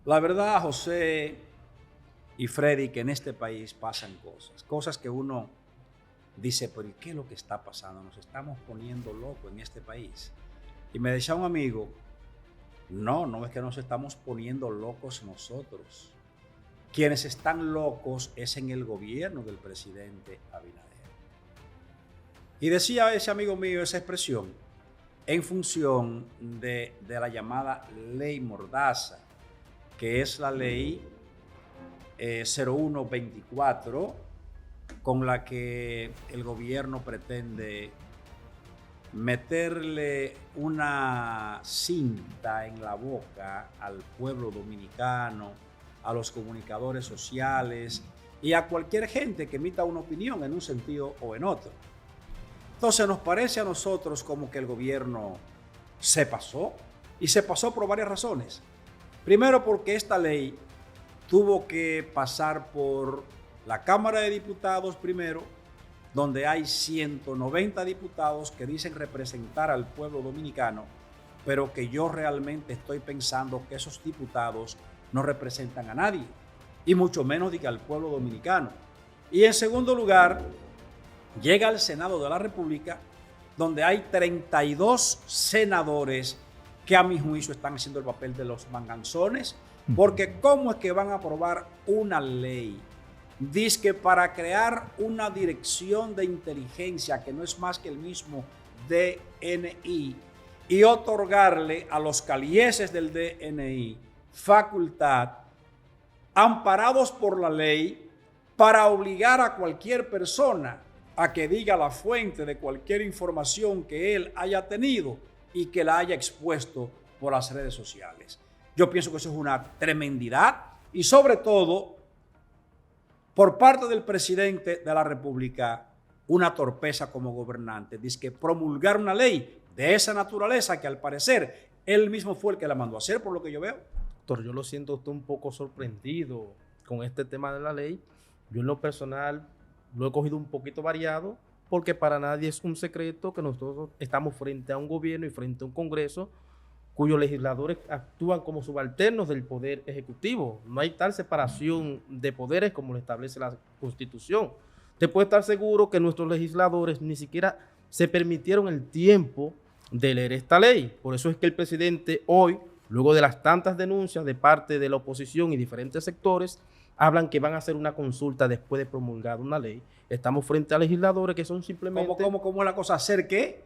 La verdad, José y Freddy, que en este país pasan cosas que uno dice, pero ¿y qué es lo que está pasando? Nos estamos poniendo locos en este país. Y me decía un amigo, no es que nos estamos poniendo locos nosotros. Quienes están locos es en el gobierno del presidente Abinader. Y decía ese amigo mío esa expresión en función de la llamada ley Mordaza, que es la ley 0124, con la que el gobierno pretende meterle una cinta en la boca al pueblo dominicano, a los comunicadores sociales y a cualquier gente que emita una opinión en un sentido o en otro. Entonces nos parece a nosotros como que el gobierno se pasó, y se pasó por varias razones. Primero, porque esta ley tuvo que pasar por la Cámara de Diputados primero, donde hay 190 diputados que dicen representar al pueblo dominicano, pero que yo realmente estoy pensando que esos diputados no representan a nadie, y mucho menos al pueblo dominicano. Y en segundo lugar, llega al Senado de la República, donde hay 32 senadores que a mi juicio están haciendo el papel de los manganzones, porque ¿cómo es que van a aprobar una ley? Dice que para crear una dirección de inteligencia que no es más que el mismo DNI y otorgarle a los calieses del DNI facultad, amparados por la ley, para obligar a cualquier persona a que diga la fuente de cualquier información que él haya tenido y que la haya expuesto por las redes sociales. Yo pienso que eso es una tremendidad y sobre todo por parte del presidente de la República una torpeza como gobernante. Dice que promulgar una ley de esa naturaleza que al parecer él mismo fue el que la mandó a hacer, por lo que yo veo. Doctor, yo lo siento usted un poco sorprendido con este tema de la ley. Yo en lo personal lo he cogido un poquito variado porque para nadie es un secreto que nosotros estamos frente a un gobierno y frente a un Congreso cuyos legisladores actúan como subalternos del Poder Ejecutivo. No hay tal separación de poderes como lo establece la Constitución. Usted puede estar seguro que nuestros legisladores ni siquiera se permitieron el tiempo de leer esta ley. Por eso es que el presidente hoy, luego de las tantas denuncias de parte de la oposición y diferentes sectores, hablan que van a hacer una consulta después de promulgar una ley. Estamos frente a legisladores que son simplemente... ¿Cómo es la cosa? ¿Hacer qué?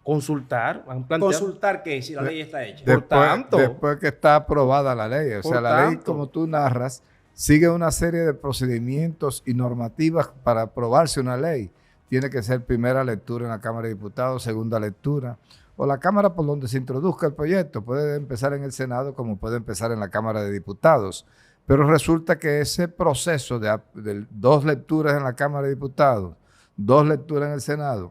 Consultar. ¿Consultar qué? Si la ley está hecha. Después que está aprobada la ley. O sea, la ley, como tú narras, sigue una serie de procedimientos y normativas para aprobarse una ley. Tiene que ser primera lectura en la Cámara de Diputados, segunda lectura, o la Cámara por donde se introduzca el proyecto. Puede empezar en el Senado como puede empezar en la Cámara de Diputados. Pero resulta que ese proceso de 2 lecturas en la Cámara de Diputados, 2 lecturas en el Senado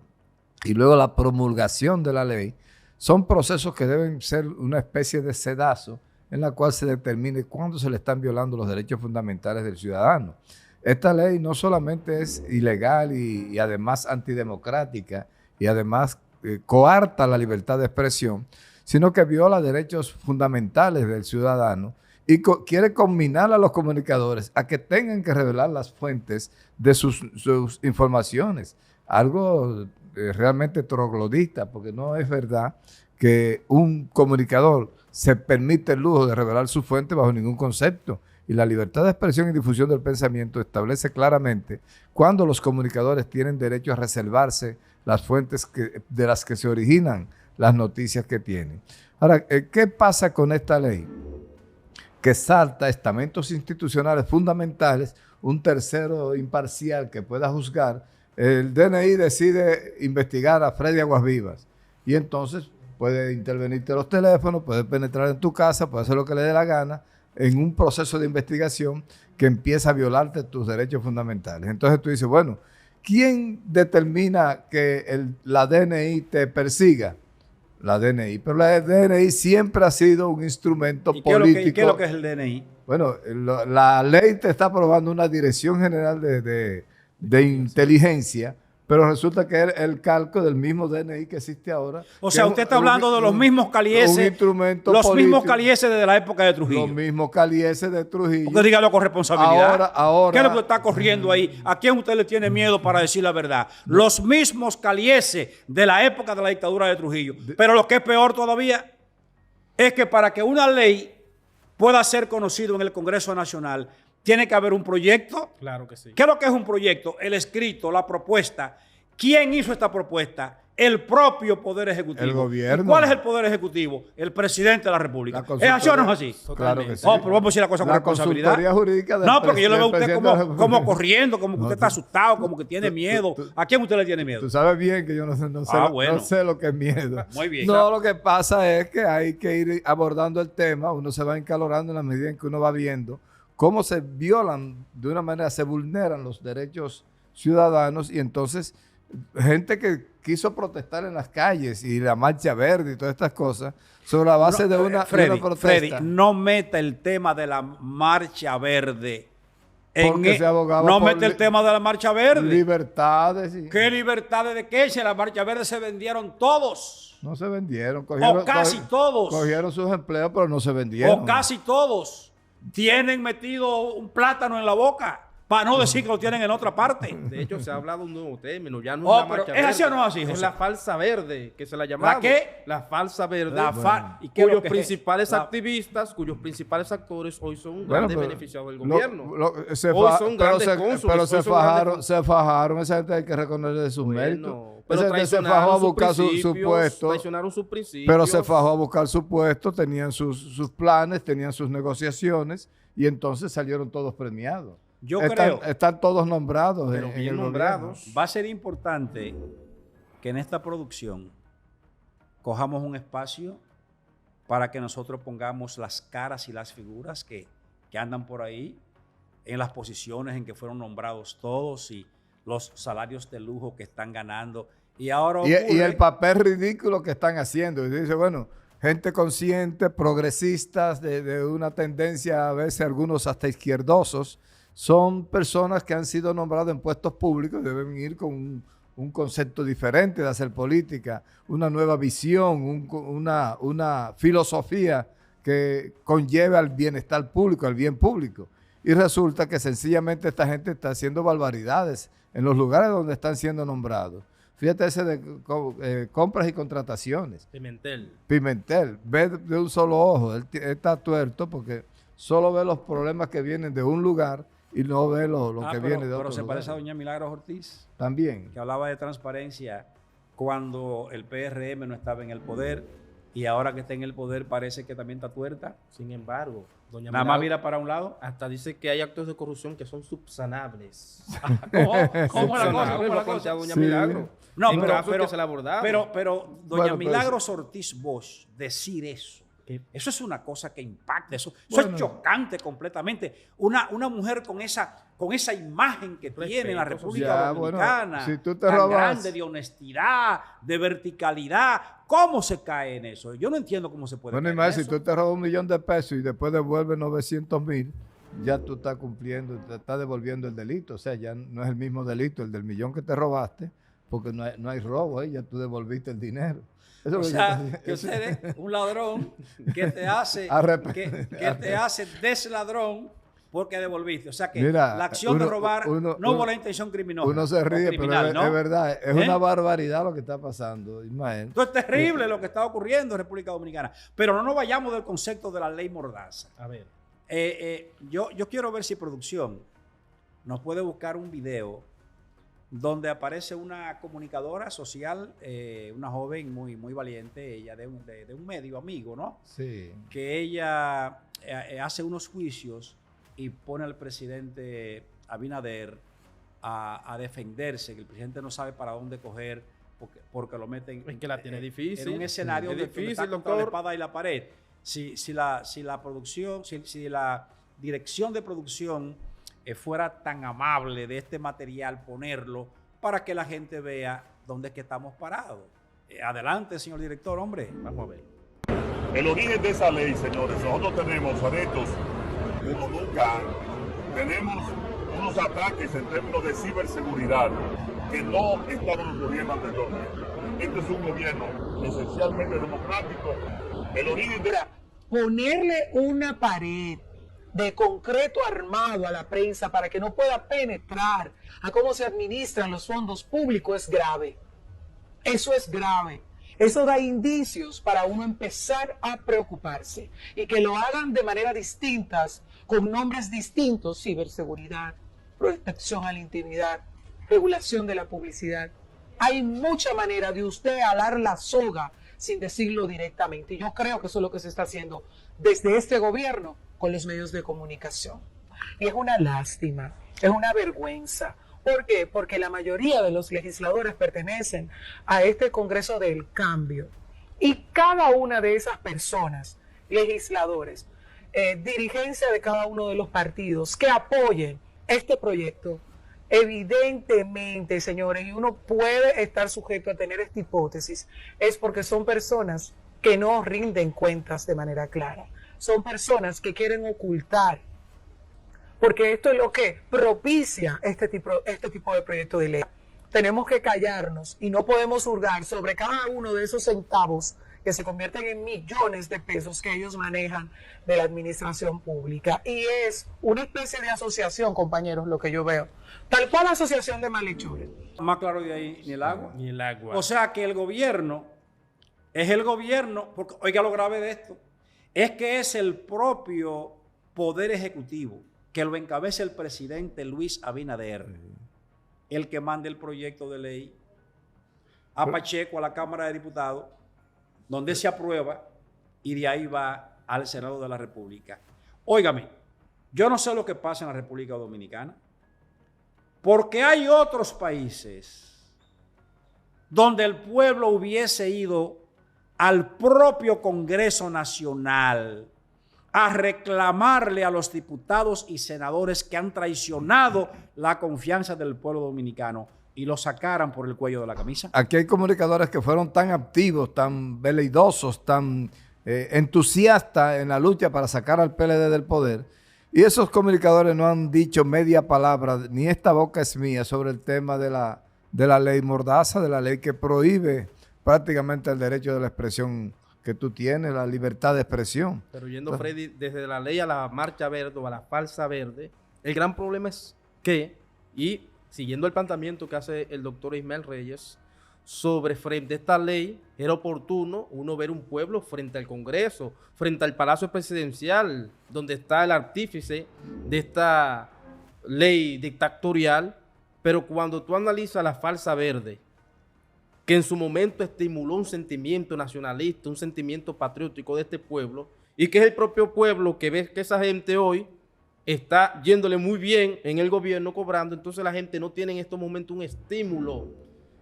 y luego la promulgación de la ley, son procesos que deben ser una especie de sedazo en la cual se determine cuándo se le están violando los derechos fundamentales del ciudadano. Esta ley no solamente es ilegal y además antidemocrática y además coarta la libertad de expresión, sino que viola derechos fundamentales del ciudadano y quiere combinar a los comunicadores a que tengan que revelar las fuentes de sus informaciones. Algo realmente troglodita, porque no es verdad que un comunicador se permite el lujo de revelar su fuente bajo ningún concepto. Y la libertad de expresión y difusión del pensamiento establece claramente cuándo los comunicadores tienen derecho a reservarse las fuentes de las que se originan las noticias que tienen. Ahora, ¿qué pasa con esta ley? Que salta estamentos institucionales fundamentales, un tercero imparcial que pueda juzgar. El DNI decide investigar a Freddy Aguasvivas y entonces puede intervenirte los teléfonos, puede penetrar en tu casa, puede hacer lo que le dé la gana en un proceso de investigación que empieza a violarte tus derechos fundamentales. Entonces tú dices, bueno, ¿quién determina que la DNI te persiga? La DNI, pero la DNI siempre ha sido un instrumento político. ¿Y qué es lo que es el DNI? Bueno, la ley te está aprobando una Dirección General de Inteligencia, pero resulta que es el calco del mismo DNI que existe ahora. O sea, usted está hablando de los mismos calieses, un instrumento los político, mismos calieses de la época de Trujillo. Los mismos calieses de Trujillo. Porque dígalo con responsabilidad. Ahora, ¿qué es lo que está corriendo ahí? ¿A quién usted le tiene miedo para decir la verdad? Los mismos calieses de la época de la dictadura de Trujillo. Pero lo que es peor todavía es que para que una ley pueda ser conocida en el Congreso Nacional, tiene que haber un proyecto. Claro que sí. ¿Qué es lo que es un proyecto? El escrito, la propuesta. ¿Quién hizo esta propuesta? El propio Poder Ejecutivo. El gobierno. ¿Y cuál es el Poder Ejecutivo? El presidente de la República. ¿Es así o no es así? Claro que sí. Oh, pero vamos a decir la cosa con responsabilidad. Consultoría jurídica del No, porque yo lo veo a usted presidente como corriendo, como que usted está asustado, como que tiene miedo. ¿A quién usted le tiene miedo? Tú sabes bien que yo no sé lo que es miedo. Muy bien. No, lo que pasa es que hay que ir abordando el tema, uno se va encalorando en la medida en que uno va viendo cómo se violan, de una manera se vulneran los derechos ciudadanos, y entonces gente que quiso protestar en las calles y la marcha verde y todas estas cosas sobre la base de una protesta. Freddy, no meta el tema de la marcha verde. Porque se abogaba no por mete el tema de la marcha verde. Libertades. ¿Qué libertades de qué? Si en la marcha verde se vendieron todos. No se vendieron. O casi todos. Cogieron sus empleos, pero no se vendieron. O casi todos. Tienen metido un plátano en la boca, para no decir que lo tienen en otra parte. De hecho, se ha hablado de un nuevo término. Ya no es la marcha ¿es así verde, o no es así, José? Es la falsa verde, que se la llamaba. ¿La qué? La falsa verde. ¿Y qué cuyos es lo que principales activistas, cuyos principales actores hoy son grandes beneficiados del gobierno. Hoy son grandes cónsules. Pero se fajaron. Esa gente hay que reconocerle sus méritos. Pero esa gente se fajó a buscar su puesto. Traicionaron sus principios. Pero se fajó a buscar su puesto, tenían sus planes, tenían sus negociaciones, y entonces salieron todos premiados. Están todos nombrados. Pero bien nombrados. Va a ser importante que en esta producción cojamos un espacio para que nosotros pongamos las caras y las figuras que andan por ahí en las posiciones en que fueron nombrados todos y los salarios de lujo que están ganando. Y ahora y el papel ridículo que están haciendo. Y dice, bueno, gente consciente, progresistas, de una tendencia a veces algunos hasta izquierdosos, son personas que han sido nombradas en puestos públicos, deben ir con un concepto diferente de hacer política, una nueva visión, una filosofía que conlleve al bienestar público, al bien público. Y resulta que sencillamente esta gente está haciendo barbaridades en los lugares donde están siendo nombrados. Fíjate ese de compras y contrataciones. Pimentel. Ve de un solo ojo. Él está tuerto porque solo ve los problemas que vienen de un lugar y no ve lo que viene de otro lugar. Pero se parece a doña Milagros Ortiz. También. Que hablaba de transparencia cuando el PRM no estaba en el poder, y ahora que está en el poder parece que también está tuerta. Sin embargo, doña Milagros, nada más mira para un lado. Hasta dice que hay actos de corrupción que son subsanables. ¿Cómo la cosa? Doña Milagros. No, pero doña Milagros Ortiz Bosch decir eso es una cosa que impacta, eso es chocante completamente. Una mujer con esa imagen que tiene en la República Dominicana, si tú te tan robas, grande, de honestidad, de verticalidad, ¿cómo se cae en eso? Yo no entiendo cómo se puede caer en eso. Si tú te robas $1,000,000 y después devuelves 900,000, ya tú estás cumpliendo, te estás devolviendo el delito. O sea, ya no es el mismo delito el del millón que te robaste, porque no hay robo, ya tú devolviste el dinero. Eso o sea, que usted es un ladrón que te hace desladrón porque devolviste. O sea que la acción de robar no hubo la intención criminosa. Uno se ríe, pero ¿no? Es verdad, es una barbaridad lo que está pasando, Ismael. Esto es terrible lo que está ocurriendo en República Dominicana. Pero no nos vayamos del concepto de la ley Mordaza. A ver. Yo quiero ver si producción nos puede buscar un video donde aparece una comunicadora social, una joven muy, muy valiente, ella de un medio amigo, ¿no? Sí. Que ella hace unos juicios y pone al presidente Abinader a defenderse, que el presidente no sabe para dónde coger porque lo meten que la tiene difícil. En un escenario donde está contra la espada y la pared. Si la dirección de producción fuera tan amable de este material, ponerlo para que la gente vea dónde es que estamos parados. Adelante, señor director, hombre. Vamos a ver. El origen de esa ley, señores, nosotros tenemos adeptos como nunca. Tenemos unos ataques en términos de ciberseguridad que no estaban ocurriendo anteriormente. Este es un gobierno esencialmente democrático. El origen de... Ponerle una pared de concreto armado a la prensa para que no pueda penetrar a cómo se administran los fondos públicos es grave. Eso es grave. Eso da indicios para uno empezar a preocuparse y que lo hagan de manera distintas, con nombres distintos: ciberseguridad, protección a la intimidad, regulación de la publicidad. Hay mucha manera de usted alar la soga sin decirlo directamente. Y yo creo que eso es lo que se está haciendo desde este gobierno con los medios de comunicación. Y es una lástima, es una vergüenza. ¿Por qué? Porque la mayoría de los legisladores pertenecen a este Congreso del Cambio. Y cada una de esas personas, legisladores, dirigencia de cada uno de los partidos que apoyen este proyecto, evidentemente, señores, y uno puede estar sujeto a tener esta hipótesis, es porque son personas que no rinden cuentas de manera clara. Son personas que quieren ocultar, porque esto es lo que propicia este tipo de proyecto de ley. Tenemos que callarnos y no podemos hurgar sobre cada uno de esos centavos que se convierten en millones de pesos que ellos manejan de la administración pública. Y es una especie de asociación, compañeros, lo que yo veo. Tal cual asociación de malhechores. Más claro de ahí, ni el agua. Ni el agua. O sea que el gobierno es el gobierno, porque oiga lo grave de esto, es que es el propio Poder Ejecutivo, que lo encabeza el presidente Luis Abinader, el que manda el proyecto de ley a Pacheco, a la Cámara de Diputados, donde se aprueba y de ahí va al Senado de la República. Óigame, yo no sé lo que pasa en la República Dominicana, porque hay otros países donde el pueblo hubiese ido al propio Congreso Nacional a reclamarle a los diputados y senadores que han traicionado la confianza del pueblo dominicano y lo sacaran por el cuello de la camisa. Aquí hay comunicadores que fueron tan activos, tan veleidosos, tan entusiastas en la lucha para sacar al PLD del poder, y esos comunicadores no han dicho media palabra, ni esta boca es mía, sobre el tema de la ley Mordaza, de la ley que prohíbe prácticamente el derecho de la expresión que tú tienes, la libertad de expresión. Pero yendo, Freddy, desde la ley a la marcha verde o a la falsa verde, el gran problema es que, y siguiendo el planteamiento que hace el doctor Ismael Reyes, sobre frente a esta ley, era oportuno uno ver un pueblo frente al Congreso, frente al Palacio Presidencial, donde está el artífice de esta ley dictatorial, pero cuando tú analizas la falsa verde, que en su momento estimuló un sentimiento nacionalista, un sentimiento patriótico de este pueblo, y que es el propio pueblo que ve que esa gente hoy está yéndole muy bien en el gobierno cobrando, entonces la gente no tiene en estos momentos un estímulo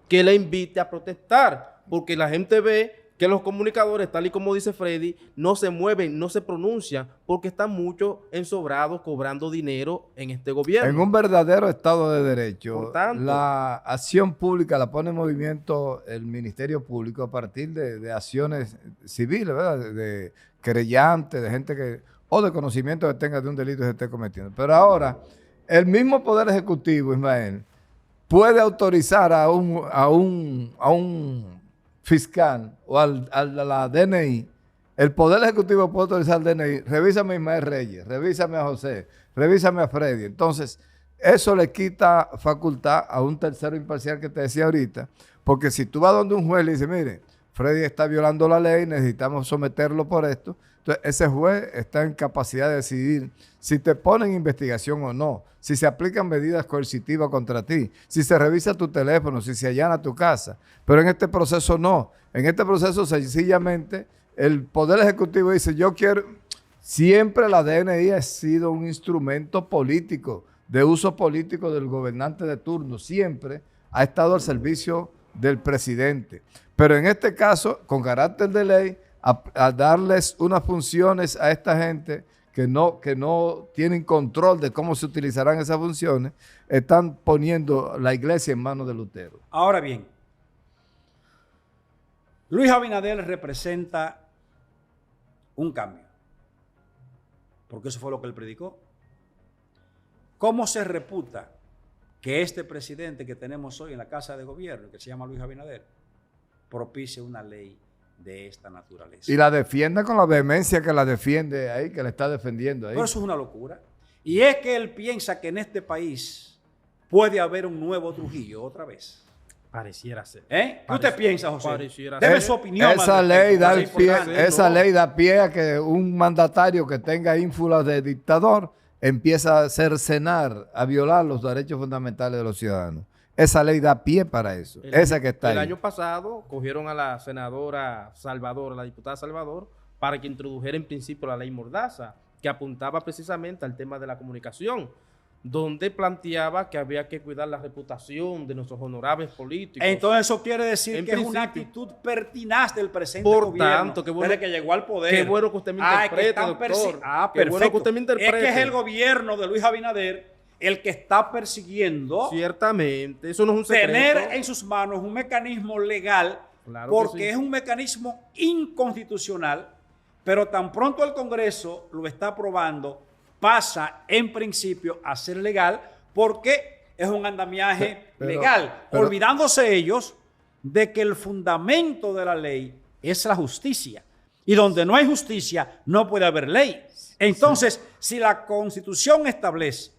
que le invite a protestar, porque la gente ve que los comunicadores, tal y como dice Freddy, no se mueven, no se pronuncian, porque están muchos ensobrados cobrando dinero en este gobierno. En un verdadero Estado de Derecho, Por tanto, la acción pública la pone en movimiento el Ministerio Público a partir de acciones civiles, ¿verdad? De querellantes, de gente que, o de conocimiento que tenga de un delito que se esté cometiendo. Pero ahora, el mismo Poder Ejecutivo, Ismael, puede autorizar a un fiscal o a la DNI, el Poder Ejecutivo puede autorizar al DNI, revísame a Ismael Reyes, revísame a José, revísame a Freddy. Entonces, eso le quita facultad a un tercero imparcial que te decía ahorita, porque si tú vas donde un juez y le dices, mire, Freddy está violando la ley, necesitamos someterlo por esto, entonces ese juez está en capacidad de decidir si te ponen investigación o no, si se aplican medidas coercitivas contra ti, si se revisa tu teléfono, si se allana tu casa. Pero en este proceso no. En este proceso sencillamente el Poder Ejecutivo dice, yo quiero... Siempre la DNI ha sido un instrumento político, de uso político del gobernante de turno. Siempre ha estado al servicio del presidente. Pero en este caso, con carácter de ley, a darles unas funciones a esta gente que no tienen control de cómo se utilizarán esas funciones, están poniendo la iglesia en manos de Lutero. Ahora bien, Luis Abinader representa un cambio, porque eso fue lo que él predicó. ¿Cómo se reputa que este presidente que tenemos hoy en la Casa de Gobierno, que se llama Luis Abinader, propicie una ley de esta naturaleza? Y la defiende con la vehemencia que la defiende ahí, que la está defendiendo ahí. Pero eso es una locura. Y es que él piensa que en este país puede haber un nuevo Trujillo otra vez. Pareciera ser. ¿Qué usted piensa, José? Pareciera Deme ser. su opinión. Esa al ley respecto, da es el pie, importante. esa ley da pie a que un mandatario que tenga ínfulas de dictador empieza a cercenar, a violar los derechos fundamentales de los ciudadanos. Esa ley da pie para eso. Esa que está ahí. El año pasado cogieron a la senadora Salvador, a la diputada Salvador, para que introdujera en principio la ley Mordaza, que apuntaba precisamente al tema de la comunicación, donde planteaba que había que cuidar la reputación de nuestros honorables políticos. Entonces eso quiere decir En que es una principio. actitud pertinaz del presente Por gobierno, tanto, qué bueno- desde que llegó al poder. Qué bueno que usted me que interprete, están doctor. perfecto. Qué bueno que usted me interprete. Es que es el gobierno de Luis Abinader el que está persiguiendo Ciertamente, eso no es un secreto. tener en sus manos un mecanismo legal, Claro que porque sí. es un mecanismo inconstitucional, pero tan pronto el Congreso lo está aprobando, pasa en principio a ser legal, porque es un andamiaje legal, olvidándose ellos de que el fundamento de la ley es la justicia, y donde no hay justicia no puede haber ley. Entonces, si la Constitución establece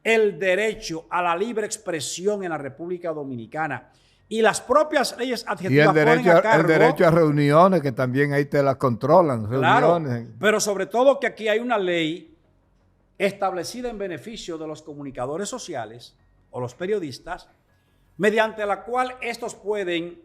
el derecho a la libre expresión en la República Dominicana y las propias leyes Y adjetivas el ponen a cargo, derecho a reuniones, que también ahí te las controlan. claro, Reuniones. pero sobre todo que aquí hay una ley establecida en beneficio de los comunicadores sociales o los periodistas, mediante la cual estos pueden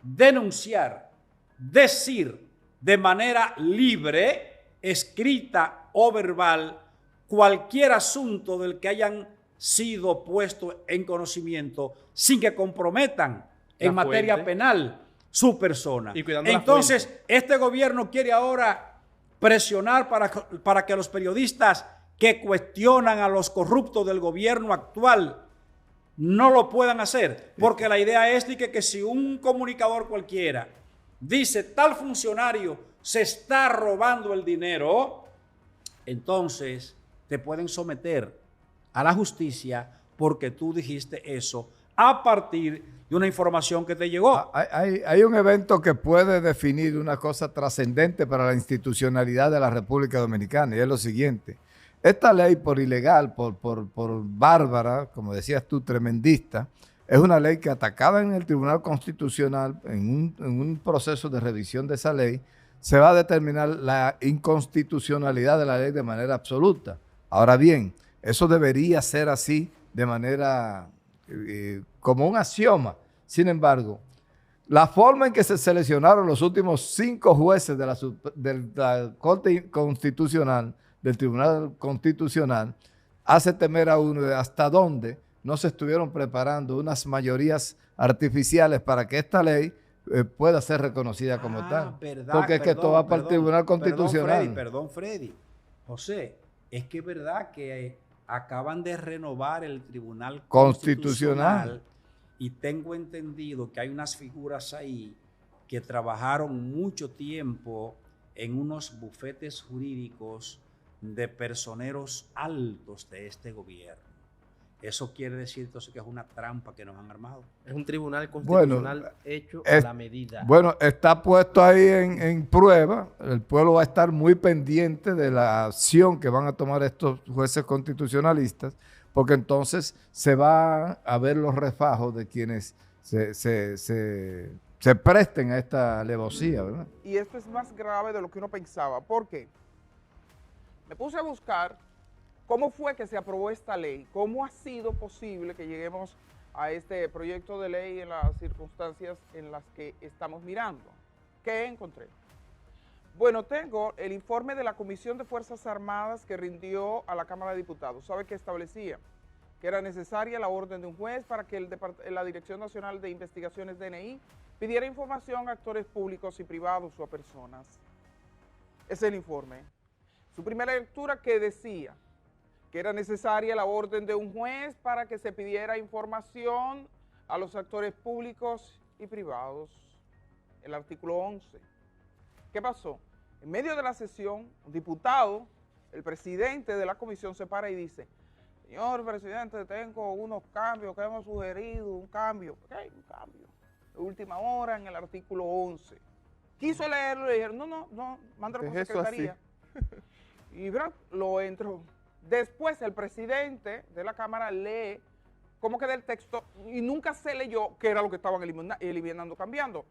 denunciar, decir de manera libre, escrita o verbal, cualquier asunto del que hayan sido puestos en conocimiento sin que comprometan en materia fuente. penal su persona. Y cuidando la Entonces, fuente. este gobierno quiere ahora presionar para que los periodistas que cuestionan a los corruptos del gobierno actual no lo puedan hacer, porque la idea es de que si un comunicador cualquiera dice tal funcionario se está robando el dinero, entonces te pueden someter a la justicia porque tú dijiste eso a partir de una información que te llegó. Hay un evento que puede definir una cosa trascendente para la institucionalidad de la República Dominicana, y es lo siguiente. Esta ley, por ilegal, por bárbara, como decías tú, tremendista, es una ley que, atacada en el Tribunal Constitucional, en un proceso de revisión de esa ley, se va a determinar la inconstitucionalidad de la ley de manera absoluta. Ahora bien, eso debería ser así de manera como un axioma. Sin embargo, la forma en que se seleccionaron los últimos 5 jueces de la Corte Constitucional, del Tribunal Constitucional, hace temer a uno de hasta dónde no se estuvieron preparando unas mayorías artificiales para que esta ley pueda ser reconocida como tal. Verdad, porque es que esto va para el Tribunal Constitucional. Perdón, Freddy. José, es que es verdad que acaban de renovar el Tribunal Constitucional y tengo entendido que hay unas figuras ahí que trabajaron mucho tiempo en unos bufetes jurídicos de personeros altos de este gobierno. Eso quiere decir entonces que es una trampa que nos han armado. Es un tribunal constitucional hecho a la medida. Bueno, está puesto ahí en prueba. El pueblo va a estar muy pendiente de la acción que van a tomar estos jueces constitucionalistas, porque entonces se va a ver los refajos de quienes se presten a esta alevosía, ¿verdad? Y esto es más grave de lo que uno pensaba. ¿Por qué? Me puse a buscar cómo fue que se aprobó esta ley, cómo ha sido posible que lleguemos a este proyecto de ley en las circunstancias en las que estamos mirando. ¿Qué encontré? Bueno, tengo el informe de la Comisión de Fuerzas Armadas que rindió a la Cámara de Diputados. ¿Sabe qué establecía? Que era necesaria la orden de un juez para que la Dirección Nacional de Investigaciones DNI pidiera información a actores públicos y privados o a personas. Ese es el informe. Su primera lectura que decía que era necesaria la orden de un juez para que se pidiera información a los actores públicos y privados. El artículo 11. ¿Qué pasó? En medio de la sesión, un diputado, el presidente de la comisión, se para y dice, Señor presidente, tengo unos cambios que hemos sugerido, un cambio. Ok, un cambio. De última hora en el artículo 11. Quiso leerlo y le dijeron, no, mándalo por Deje eso así. secretaría. Y bro, lo entró. Después el presidente de la Cámara lee cómo queda el texto y nunca se leyó qué era lo que estaban eliminando, cambiando.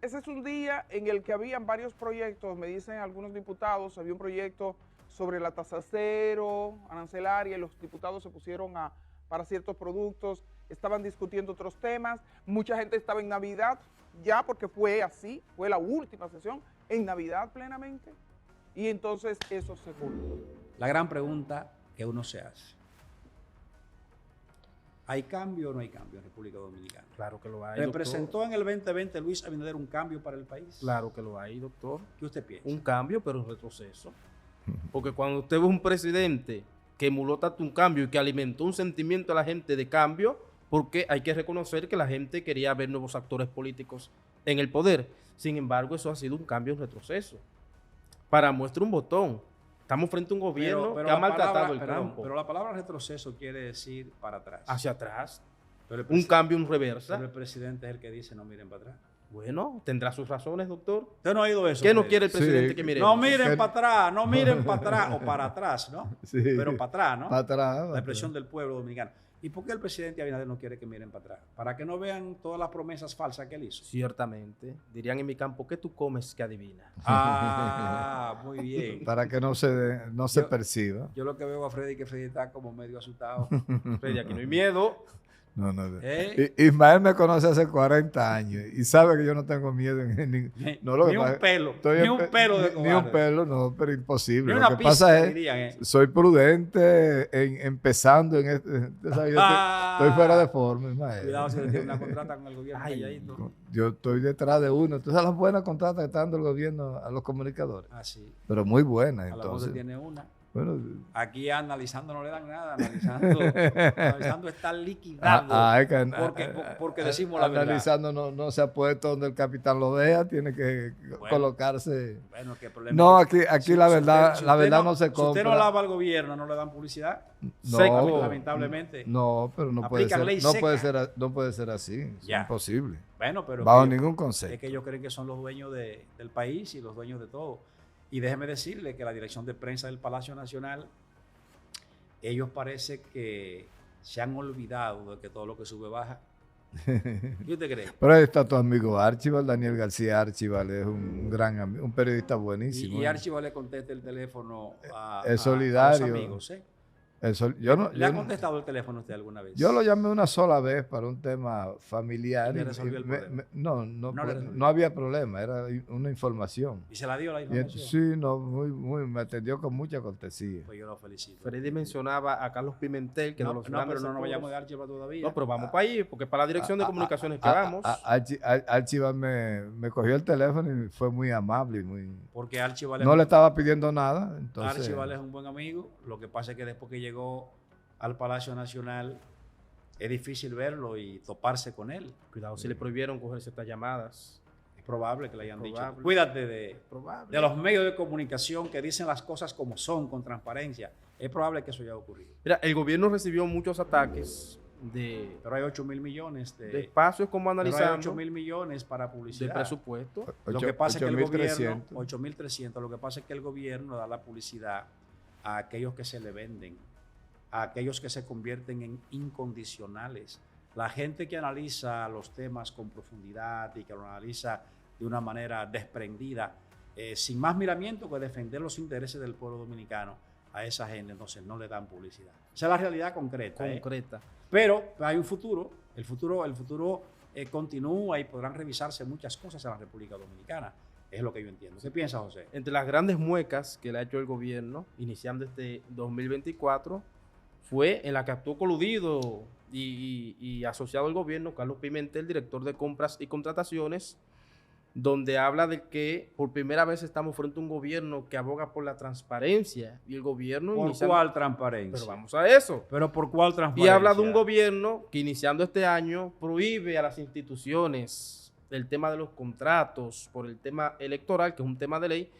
Ese es un día en el que habían varios proyectos, me dicen algunos diputados, había un proyecto sobre la tasa cero, arancelaria, y los diputados se pusieron para ciertos productos, estaban discutiendo otros temas, mucha gente estaba en Navidad ya porque fue así, fue la última sesión, en Navidad plenamente, y entonces eso se cortó. La gran pregunta que uno se hace: ¿hay cambio o no hay cambio en República Dominicana? Claro que lo hay, ¿Representó doctor. en el 2020 Luis Abinader un cambio para el país? Claro que lo hay, doctor. ¿Qué usted piensa? Un cambio, pero un retroceso. Porque cuando usted ve un presidente que emuló tanto un cambio y que alimentó un sentimiento a la gente de cambio, porque hay que reconocer que la gente quería ver nuevos actores políticos en el poder. Sin embargo, eso ha sido un cambio, un retroceso. Para muestra un botón. Estamos frente a un gobierno que ha maltratado el campo. Pero la palabra retroceso quiere decir para atrás. Hacia atrás. Pero Un cambio, un reversa. Pero el presidente es el que dice no miren para atrás. Bueno, tendrá sus razones, doctor. ¿Usted no ha oído eso? ¿Qué no Freddy? quiere el presidente Sí. que miremos? No miren para atrás, no miren para atrás o para atrás, ¿no? Sí. Pero para atrás, ¿no? Para atrás. La expresión del pueblo dominicano. ¿Y por qué el presidente Abinader no quiere que miren para atrás? Para que no vean todas las promesas falsas que él hizo. Ciertamente. Dirían en mi campo, ¿qué tú comes que adivina? Ah, muy bien. Para que no se Yo- perciba. Yo lo que veo a Freddy, que Freddy está como medio asustado. Freddy, aquí no hay miedo. No. ¿Eh? Ismael me conoce hace 40 años y sabe que yo no tengo miedo no, lo que Ni pasa- un pelo, estoy ni un pelo de ni un cobarde. pelo, no, pero imposible. Ni Lo una que pasa pizca, es, dirían, soy prudente empezando en este. Usted sabe, estoy fuera de forma, Ismael. Cuidado si le tiene una contrata con el gobierno Ay, calladito. Yo estoy detrás de uno. Entonces, las buenas contratas que está dando el gobierno a los comunicadores. Ah, sí. Pero muy buenas, A la voz entonces. tiene una. Bueno, Aquí analizando no le dan nada. Analizando está liquidado. hay que porque decimos la verdad. analizando no se ha puesto donde el capitán lo vea, tiene que colocarse. Bueno, ¿qué problema? No, aquí Si- la si verdad, usted- si la usted verdad no se Si usted no compra. lava al gobierno, no le dan publicidad. No, Lamentablemente. no, pero no puede Aplican ser, ley no puede seca. ser, no puede ser así, es Ya. imposible. Bueno, pero Bajo que- ningún es concepto. que ellos creen que son los dueños del país y los dueños de todo. Y déjeme decirle que la dirección de prensa del Palacio Nacional, ellos parece que se han olvidado de que todo lo que sube baja. ¿Qué usted cree? Pero ahí está tu amigo Archibald, Daniel García Archibald, es un gran amigo, un periodista buenísimo. Y Archibald le contesta el teléfono a Es los solidario. amigos, ¿eh? Eso, ¿Le ha contestado el teléfono usted alguna vez? yo lo llamé una sola vez para un tema familiar. ¿Y le y resolvió el problema? No le resolvió. no había problema, era una información. ¿Y se la dio la Y información? sí, no, me atendió con mucha cortesía. Pues yo lo felicito. Freddy mencionaba a Carlos Pimentel, que no, de los no, grandes pero no nos actores. vayamos de Archibald todavía. No, pero vamos para ahí, porque para la dirección de comunicaciones que vamos. Archibald me cogió el teléfono y fue muy amable y muy... Porque Archibald No le estaba pidiendo nada, entonces... Archibald es un buen amigo. Lo que pasa es que después que llegó al Palacio Nacional es difícil verlo y toparse con él. Cuidado si le prohibieron cogerse estas llamadas. Es probable que le hayan dicho, Probable. cuídate de Probable. los medios de comunicación que dicen las cosas como son, con transparencia. Es probable que eso haya ocurrido. Mira, el gobierno recibió muchos ataques de Pero hay 8.000 millones de espacios como pero hay analizando 8.000 millones para de publicidad. presupuesto. Lo que pasa es que el gobierno, 8.300. 8.300, lo que pasa es que el gobierno da la publicidad a aquellos que se le venden, a aquellos que se convierten en incondicionales. La gente que analiza los temas con profundidad y que lo analiza de una manera desprendida, sin más miramiento que defender los intereses del pueblo dominicano, a esa gente entonces no le dan publicidad. Esa es la realidad concreta. Concreta. Pero hay un futuro, el futuro continúa y podrán revisarse muchas cosas en la República Dominicana. Es lo que yo entiendo. ¿Qué piensa, José? Entre las grandes muecas que le ha hecho el gobierno, iniciando este 2024, fue en la que actuó coludido y asociado al gobierno Carlos Pimentel, director de compras y contrataciones, donde habla de que por primera vez estamos frente a un gobierno que aboga por la transparencia y el gobierno ¿Por iniciando- cuál transparencia? Pero vamos a eso. ¿Pero por cuál Y transparencia? habla de un gobierno que iniciando este año prohíbe a las instituciones el tema de los contratos por el tema electoral, que es un tema de ley,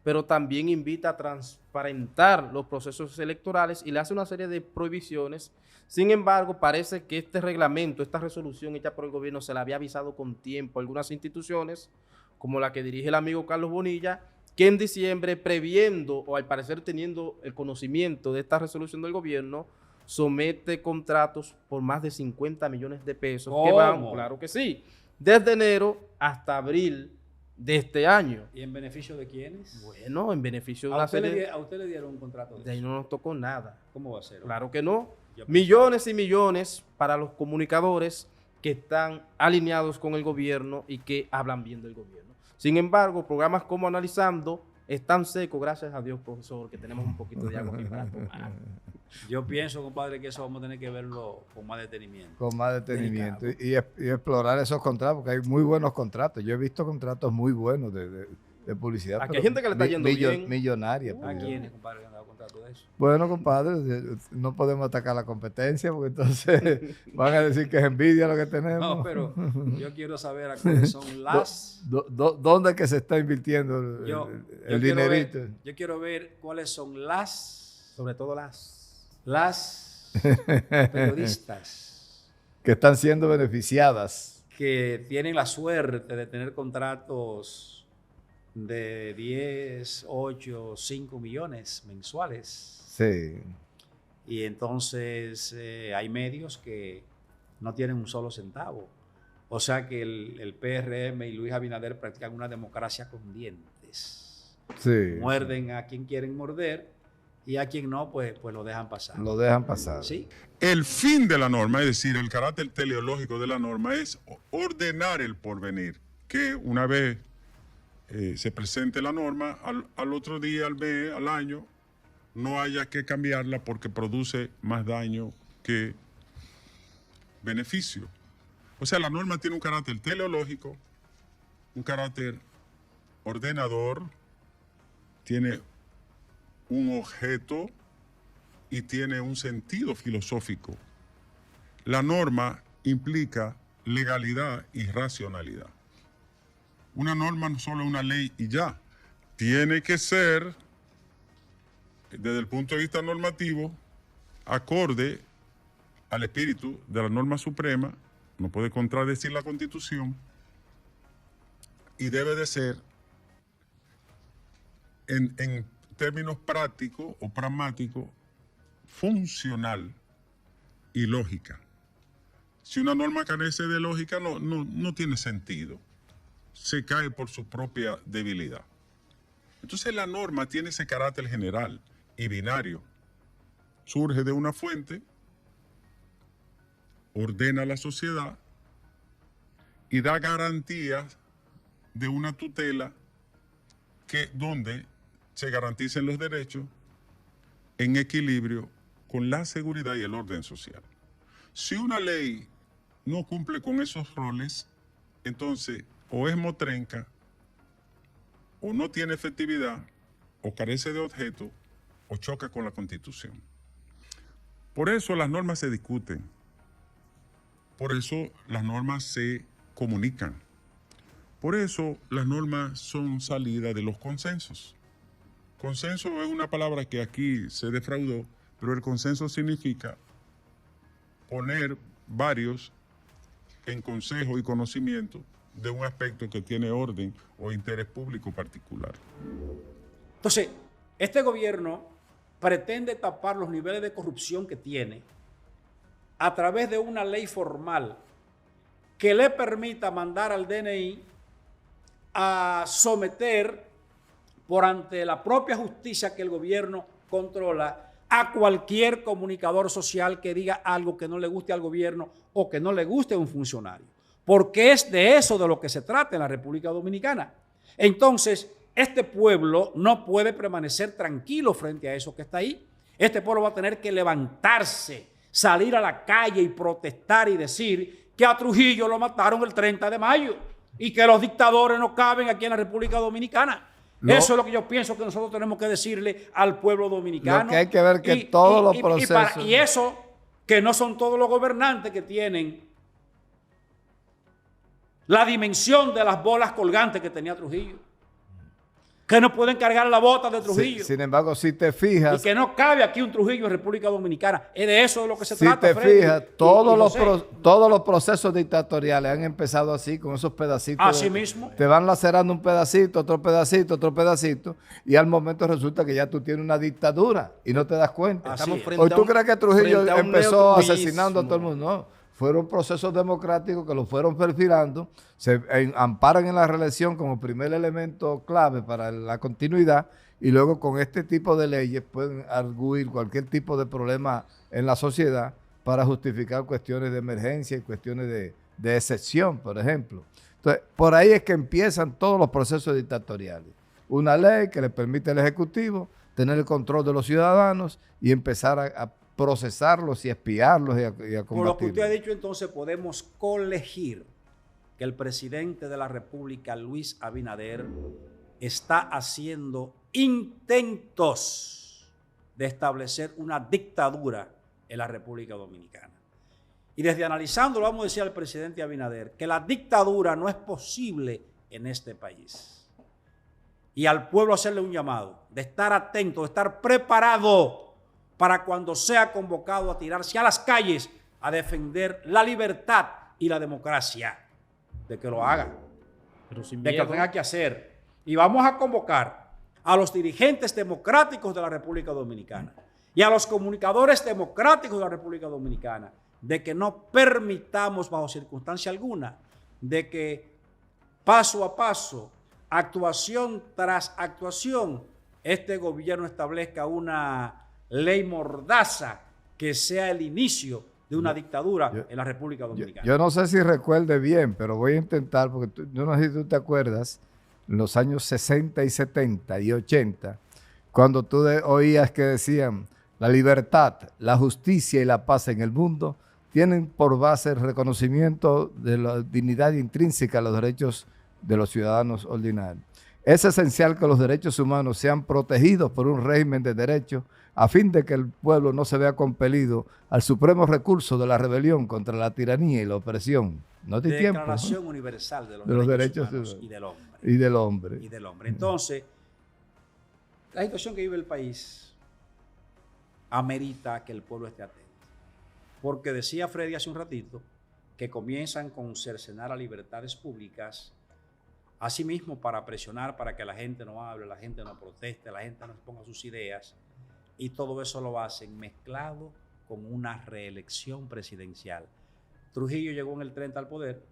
pero también invita a transparentar los procesos electorales y le hace una serie de prohibiciones. Sin embargo, parece que este reglamento, esta resolución hecha por el gobierno se la había avisado con tiempo a algunas instituciones, como la que dirige el amigo Carlos Bonilla, que en diciembre, previendo o al parecer teniendo el conocimiento de esta resolución del gobierno, somete contratos por más de 50 millones de pesos. ¿Cómo? Que van, claro que sí, desde enero hasta abril de este año. ¿Y en beneficio de quiénes? Bueno, en beneficio de ¿A una usted, serie... a usted le dieron un contrato De de ahí eso? no nos tocó nada. ¿Cómo va a ser? Claro que no. Yo Millones y millones para los comunicadores que están alineados con el gobierno y que hablan bien del gobierno. Sin embargo, programas como Analizando están secos, gracias a Dios, profesor, que tenemos un poquito de agua aquí para tomar. Yo pienso, compadre, que eso vamos a tener que verlo con más detenimiento. Con más detenimiento y explorar esos contratos, porque hay muy buenos contratos. Yo he visto contratos muy buenos de publicidad. Aquí pero hay gente que le está yendo bien. Millonaria. ¿A pues. quiénes, compadre, que han dado contrato de eso? Bueno, compadre, no podemos atacar la competencia porque entonces van a decir que es envidia lo que tenemos. No, pero yo quiero saber a cuáles son las... ¿Dónde es que se está invirtiendo el dinerito? Yo quiero ver cuáles son las Sobre todo periodistas que están siendo beneficiadas. que tienen la suerte de tener contratos de 10, 8, 5 millones mensuales. Sí. Y entonces hay medios que no tienen un solo centavo. O sea que el PRM y Luis Abinader practican una democracia con dientes. Sí. Muerden a quien quieren morder y a quien no, pues lo dejan pasar. Lo dejan pasar. ¿Sí? El fin de la norma, es decir, el carácter teleológico de la norma, es ordenar el porvenir. Que una vez se presente la norma, al otro día, al mes, al año, no haya que cambiarla porque produce más daño que beneficio. O sea, la norma tiene un carácter teleológico, un carácter ordenador, tiene un objeto y tiene un sentido filosófico. La norma implica legalidad y racionalidad. Una norma no solo es una ley y ya. Tiene que ser, desde el punto de vista normativo, acorde al espíritu de la norma suprema, no puede contradecir la Constitución y debe de ser, en términos prácticos o pragmáticos, funcional y lógica. Si una norma carece de lógica, no tiene sentido. Se cae por su propia debilidad. Entonces la norma tiene ese carácter general y binario. Surge de una fuente, ordena la sociedad y da garantías de una tutela donde se garanticen los derechos en equilibrio con la seguridad y el orden social. Si una ley no cumple con esos roles, entonces o es motrenca, o no tiene efectividad, o carece de objeto, o choca con la Constitución. Por eso las normas se discuten. Por eso las normas se comunican. Por eso las normas son salida de los consensos. Consenso es una palabra que aquí se defraudó, pero el consenso significa poner varios en consejo y conocimiento de un aspecto que tiene orden o interés público particular. Entonces, este gobierno pretende tapar los niveles de corrupción que tiene a través de una ley formal que le permita mandar al DNI a someter por ante la propia justicia que el gobierno controla a cualquier comunicador social que diga algo que no le guste al gobierno o que no le guste a un funcionario. Porque es de eso de lo que se trata en la República Dominicana. Entonces, este pueblo no puede permanecer tranquilo frente a eso que está ahí. Este pueblo va a tener que levantarse, salir a la calle y protestar y decir que a Trujillo lo mataron el 30 de mayo y que los dictadores no caben aquí en la República Dominicana. Eso es lo que yo pienso que nosotros tenemos que decirle al pueblo dominicano. Lo que hay que ver que todos los procesos... Y eso, que no son todos los gobernantes que tienen la dimensión de las bolas colgantes que tenía Trujillo. que no pueden cargar la bota de Trujillo. Sin embargo, si te fijas... Y que no cabe aquí un Trujillo en República Dominicana. Es de eso de lo que se Si trata, te Freddy fijas, y todos los procesos dictatoriales han empezado así, con esos pedacitos. Así mismo. Te van lacerando un pedacito, otro pedacito, y al momento resulta que ya tú tienes una dictadura y no te das cuenta. Así es. ¿O tú crees que Trujillo frente a un empezó neotrujillismo. asesinando a todo el mundo? No. Fueron procesos democráticos que lo fueron perfilando, se amparan en la reelección como primer elemento clave para la continuidad, y luego con este tipo de leyes pueden arguir cualquier tipo de problema en la sociedad para justificar cuestiones de emergencia y cuestiones de excepción, por ejemplo. Entonces, por ahí es que empiezan todos los procesos dictatoriales. Una ley que le permite al Ejecutivo tener el control de los ciudadanos y empezar a procesarlos y espiarlos y a combatirlos. Por lo que usted ha dicho, entonces podemos colegir que el presidente de la República, Luis Abinader, está haciendo intentos de establecer una dictadura en la República Dominicana. Y desde analizándolo, vamos a decir al presidente Abinader que la dictadura no es posible en este país. Y al pueblo hacerle un llamado de estar atento, de estar preparado para cuando sea convocado a tirarse a las calles a defender la libertad y la democracia, de que lo haga, Pero sin de que miedo. lo tenga que hacer. Y vamos a convocar a los dirigentes democráticos de la República Dominicana y a los comunicadores democráticos de la República Dominicana de que no permitamos bajo circunstancia alguna de que paso a paso, actuación tras actuación, este gobierno establezca una ley mordaza que sea el inicio de una dictadura en la República Dominicana. Yo no sé si recuerde bien, pero voy a intentar, porque yo no sé si tú te acuerdas, en los años 60 y 70 y 80, cuando tú oías que decían, la libertad, la justicia y la paz en el mundo tienen por base el reconocimiento de la dignidad intrínseca a los derechos de los ciudadanos ordinarios. Es esencial que los derechos humanos sean protegidos por un régimen de derecho a fin de que el pueblo no se vea compelido al supremo recurso de la rebelión contra la tiranía y la opresión. No te tiempo. Declaración Universal de los los derechos humanos y del hombre. Y del hombre. Y del hombre. Entonces, la situación que vive el país amerita que el pueblo esté atento. Porque decía Freddy hace un ratito que comienzan con cercenar a libertades públicas, asimismo para presionar para que la gente no hable, la gente no proteste, la gente no exponga sus ideas, y todo eso lo hacen mezclado con una reelección presidencial. Trujillo llegó en el 30 al poder,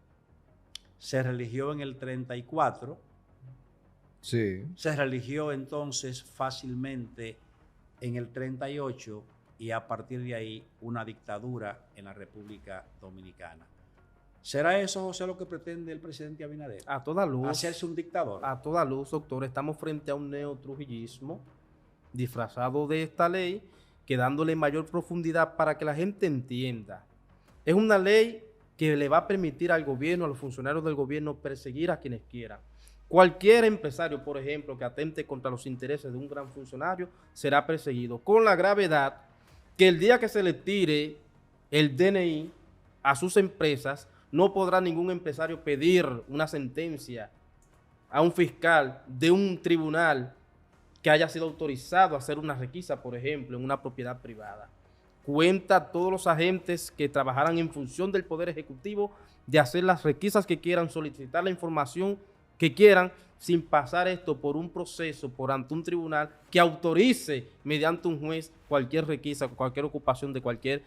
se reeligió en el 34, Sí. se reeligió entonces fácilmente en el 38 y a partir de ahí una dictadura en la República Dominicana. ¿Será eso, José, lo que pretende el presidente Abinader? A toda luz. ¿Hacerse un dictador? A toda luz, doctor, estamos frente a un neotrujillismo disfrazado de esta ley, que dándole mayor profundidad para que la gente entienda. Es una ley que le va a permitir al gobierno, a los funcionarios del gobierno, perseguir a quienes quieran. Cualquier empresario, por ejemplo, que atente contra los intereses de un gran funcionario, será perseguido, con la gravedad que el día que se le tire el DNI a sus empresas, no podrá ningún empresario pedir una sentencia a un fiscal de un tribunal que haya sido autorizado a hacer una requisa, por ejemplo, en una propiedad privada. Cuenta a todos los agentes que trabajarán en función del Poder Ejecutivo de hacer las requisas que quieran, solicitar la información que quieran, sin pasar esto por un proceso, por ante un tribunal que autorice mediante un juez cualquier requisa, cualquier ocupación de cualquier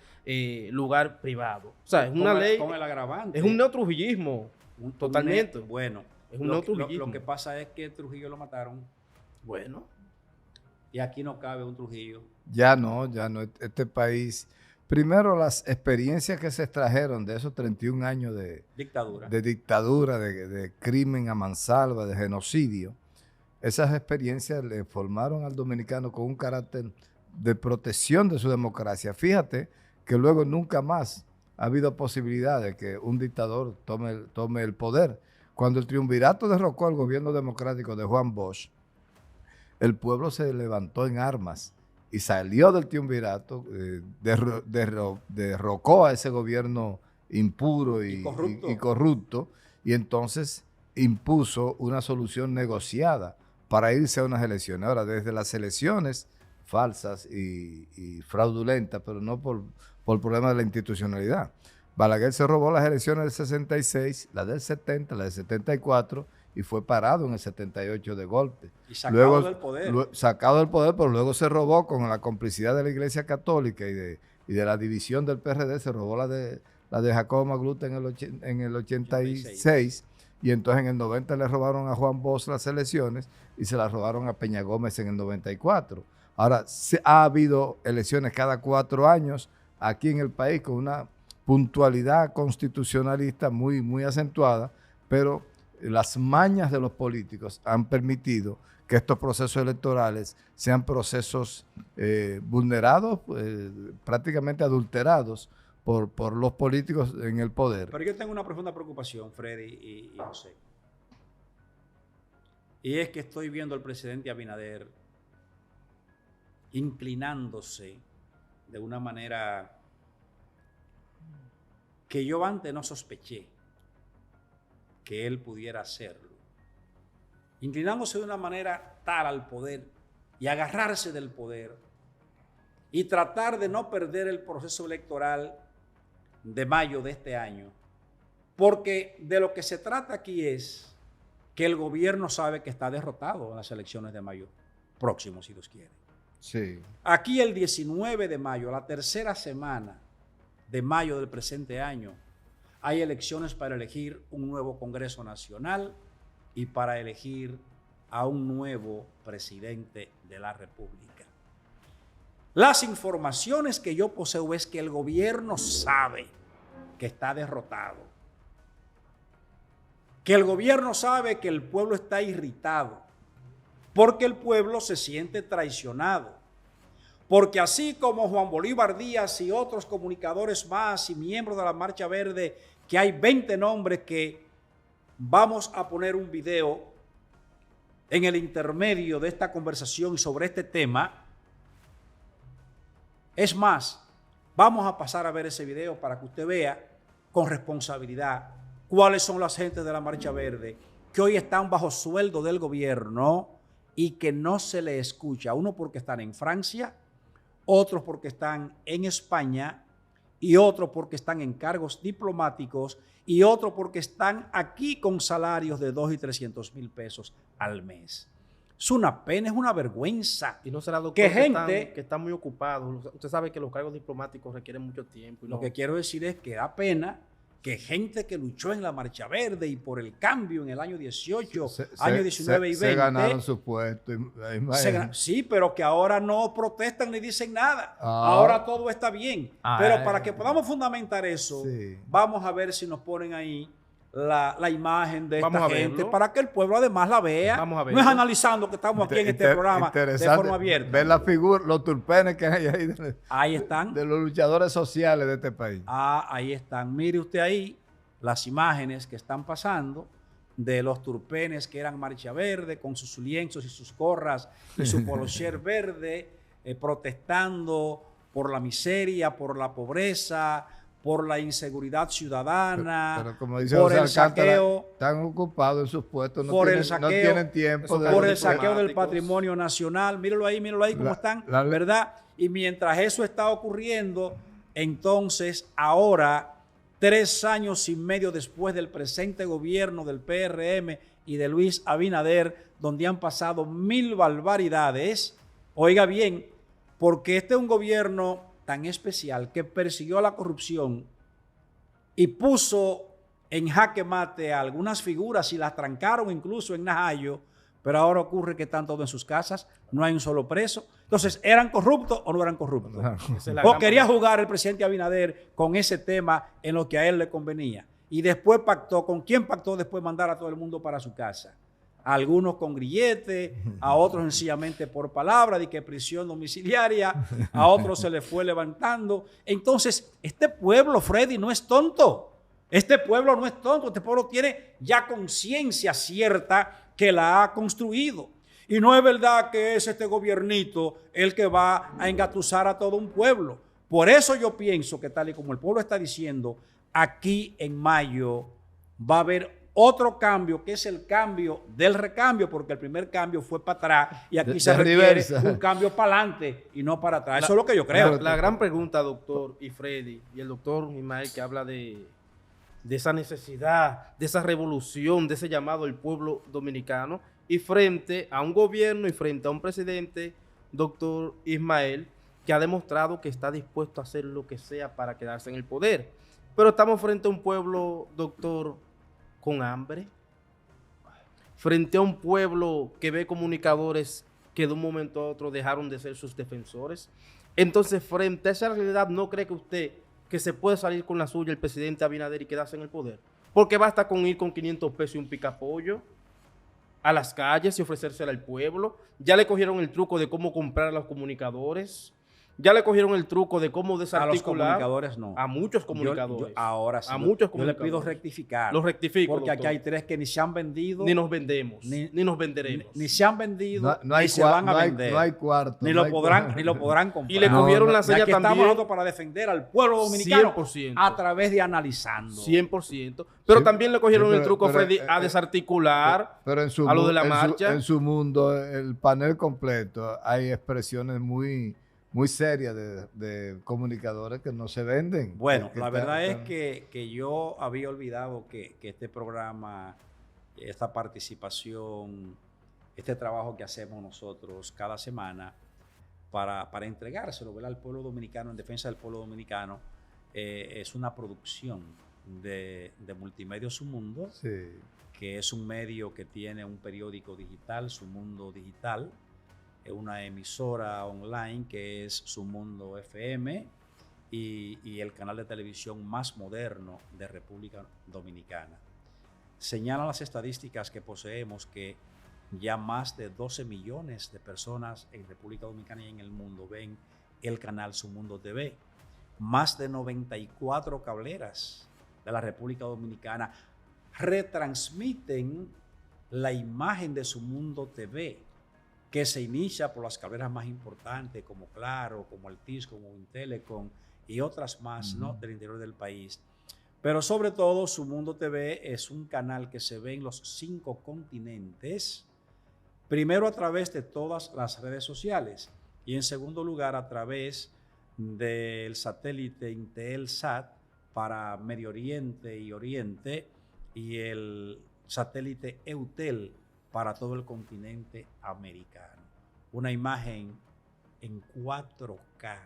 lugar privado. O sea, es una ley, con el agravante. es un neotrujillismo, totalmente. Bueno, Es un lo neotrujillismo. que pasa es que Trujillo lo mataron Bueno, y aquí no cabe un Trujillo. Ya no. Este país, primero las experiencias que se extrajeron de esos 31 años de Dictadura. dictadura, de crimen a mansalva, de genocidio, esas experiencias le formaron al dominicano con un carácter de protección de su democracia. Fíjate que luego nunca más ha habido posibilidad de que un dictador tome el poder. Cuando el triunvirato derrocó al gobierno democrático de Juan Bosch, el pueblo se levantó en armas y salió del triunvirato, derrocó a ese gobierno impuro y corrupto, y entonces impuso una solución negociada para irse a unas elecciones. Ahora, desde las elecciones falsas y fraudulentas, pero no por problemas de la institucionalidad. Balaguer se robó las elecciones del 66, la del 70, la del 74, y fue parado en el 78 de golpe. Y sacado del poder. Sacado del poder, pero luego se robó con la complicidad de la Iglesia Católica y de la división del PRD, se robó la de Jacobo Magluta en el 86, y entonces en el 90 le robaron a Juan Bosch las elecciones y se las robaron a Peña Gómez en el 94. Ahora, ha habido elecciones cada 4 años aquí en el país con una puntualidad constitucionalista muy, muy acentuada, pero las mañas de los políticos han permitido que estos procesos electorales sean procesos vulnerados, prácticamente adulterados por los políticos en el poder. Pero yo tengo una profunda preocupación, Freddy y José. Y es que estoy viendo al presidente Abinader inclinándose de una manera que yo antes no sospeché que él pudiera hacerlo. Inclinándose de una manera tal al poder y agarrarse del poder y tratar de no perder el proceso electoral de mayo de este año. Porque de lo que se trata aquí es que el gobierno sabe que está derrotado en las elecciones de mayo próximo, si Dios quiere. Sí. Aquí el 19 de mayo, la tercera semana de mayo del presente año, hay elecciones para elegir un nuevo Congreso Nacional y para elegir a un nuevo presidente de la República. Las informaciones que yo poseo es que el gobierno sabe que está derrotado, que el gobierno sabe que el pueblo está irritado, porque el pueblo se siente traicionado. Porque así como Juan Bolívar Díaz y otros comunicadores más y miembros de la Marcha Verde, que hay 20 nombres que vamos a poner un video en el intermedio de esta conversación sobre este tema. Es más, vamos a pasar a ver ese video para que usted vea con responsabilidad cuáles son las gentes de la Marcha Verde que hoy están bajo sueldo del gobierno y que no se le escucha. Uno porque están en Francia, otros porque están en España y otros porque están en cargos diplomáticos y otros porque están aquí con salarios de 200 y 300 mil pesos al mes. Es una pena, es una vergüenza. Y no será, doctor, que gente que están muy ocupados. Usted sabe que los cargos diplomáticos requieren mucho tiempo. Y lo que quiero decir es que da pena que gente que luchó en la Marcha Verde y por el cambio en el año 18, año 19 y 20. Se ganaron su puesto. Sí, pero que ahora no protestan ni dicen nada. Ahora todo está bien. Pero para que podamos fundamentar eso, vamos a ver si nos ponen ahí la imagen de esta gente para que el pueblo además la vea. Vamos a no es analizando que estamos aquí en este programa de forma abierta. Ver la figura, los turpenes que hay ahí. Ahí están. De los luchadores sociales de este país. Ahí están. Mire usted ahí las imágenes que están pasando de los turpenes que eran Marcha Verde con sus lienzos y sus gorras y su polocher verde protestando por la miseria, por la pobreza, por la inseguridad ciudadana, pero como dice por el saqueo, están ocupados en sus puestos, no tienen tiempo. Por el saqueo del patrimonio nacional. Míralo ahí cómo están, ¿verdad? Y mientras eso está ocurriendo, entonces ahora, 3 años y medio después del presente gobierno del PRM y de Luis Abinader, donde han pasado 1000 barbaridades, oiga bien, porque este es un gobierno tan especial que persiguió la corrupción y puso en jaque mate a algunas figuras y las trancaron incluso en Najayo, pero ahora ocurre que están todos en sus casas, no hay un solo preso. Entonces, ¿eran corruptos o no eran corruptos? ¿O quería jugar el presidente Abinader con ese tema en lo que a él le convenía? Y después pactó, ¿con quién pactó después mandar a todo el mundo para su casa? A algunos con grillete, a otros sencillamente por palabra de que prisión domiciliaria, a otros se le fue levantando. Entonces, este pueblo, Freddy, no es tonto. Este pueblo no es tonto. Este pueblo tiene ya conciencia cierta que la ha construido. Y no es verdad que es este gobiernito el que va a engatusar a todo un pueblo. Por eso yo pienso que tal y como el pueblo está diciendo, aquí en mayo va a haber otro cambio que es el cambio del recambio, porque el primer cambio fue para atrás y aquí se de requiere reversa. un cambio para adelante y no para atrás. Eso es lo que yo creo. La gran pregunta, doctor y Freddy, y el doctor Ismael, que habla de esa necesidad, de esa revolución, de ese llamado al pueblo dominicano, y frente a un gobierno y frente a un presidente, doctor Ismael, que ha demostrado que está dispuesto a hacer lo que sea para quedarse en el poder. Pero estamos frente a un pueblo, doctor, con hambre, frente a un pueblo que ve comunicadores que de un momento a otro dejaron de ser sus defensores. Entonces, frente a esa realidad, ¿no cree que usted que se puede salir con la suya el presidente Abinader y quedarse en el poder? Porque basta con ir con 500 pesos y un picapollo a las calles y ofrecérsela al pueblo. Ya le cogieron el truco de cómo comprar a los comunicadores. Ya le cogieron el truco de cómo A los desarticular. comunicadores no. A muchos comunicadores. Ahora sí. A muchos Yo le pido comunicadores. rectificar. Los rectifico, Porque aquí doctor. hay 3 que ni se han vendido. Ni nos vendemos, ni- ni nos venderemos. Ni se han vendido, No hay ni se van a no hay- vender. no hay cuarto. ni no lo hay podrán, cuarto. ni lo podrán comprar. Y le cogieron la Y seña aquí estamos también. nosotros para defender al pueblo dominicano 100%. a través de analizando. 100%. Pero Sí, también le cogieron sí, el truco, pero, Freddy, a desarticular Pero en su, a lo de la en su- marcha. en su mundo, el panel completo, hay expresiones muy serias de comunicadores que no se venden. Bueno, Que la están- verdad es están- que yo había olvidado que este programa, esta participación, este trabajo que hacemos nosotros cada semana para entregárselo, ¿verdad?, al pueblo dominicano, en defensa del pueblo dominicano, es una producción de Multimedia Su Mundo, Sí. que es un medio que tiene un periódico digital, Su Mundo Digital, una emisora online que es Su Mundo FM y el canal de televisión más moderno de República Dominicana. Señalan las estadísticas que poseemos que ya más de 12 millones de personas en República Dominicana y en el mundo ven el canal Su Mundo TV. Más de 94 cableras de la República Dominicana retransmiten la imagen de Su Mundo TV, que se inicia por las cableras más importantes como Claro, como Altiz, como Intelecom y otras más, ¿no?, del interior del país. Pero sobre todo, Su Mundo TV es un canal que se ve en los 5 continentes, primero a través de todas las redes sociales y en segundo lugar a través del satélite Intelsat para Medio Oriente y Oriente y el satélite Eutel para todo el continente americano. Una imagen en 4K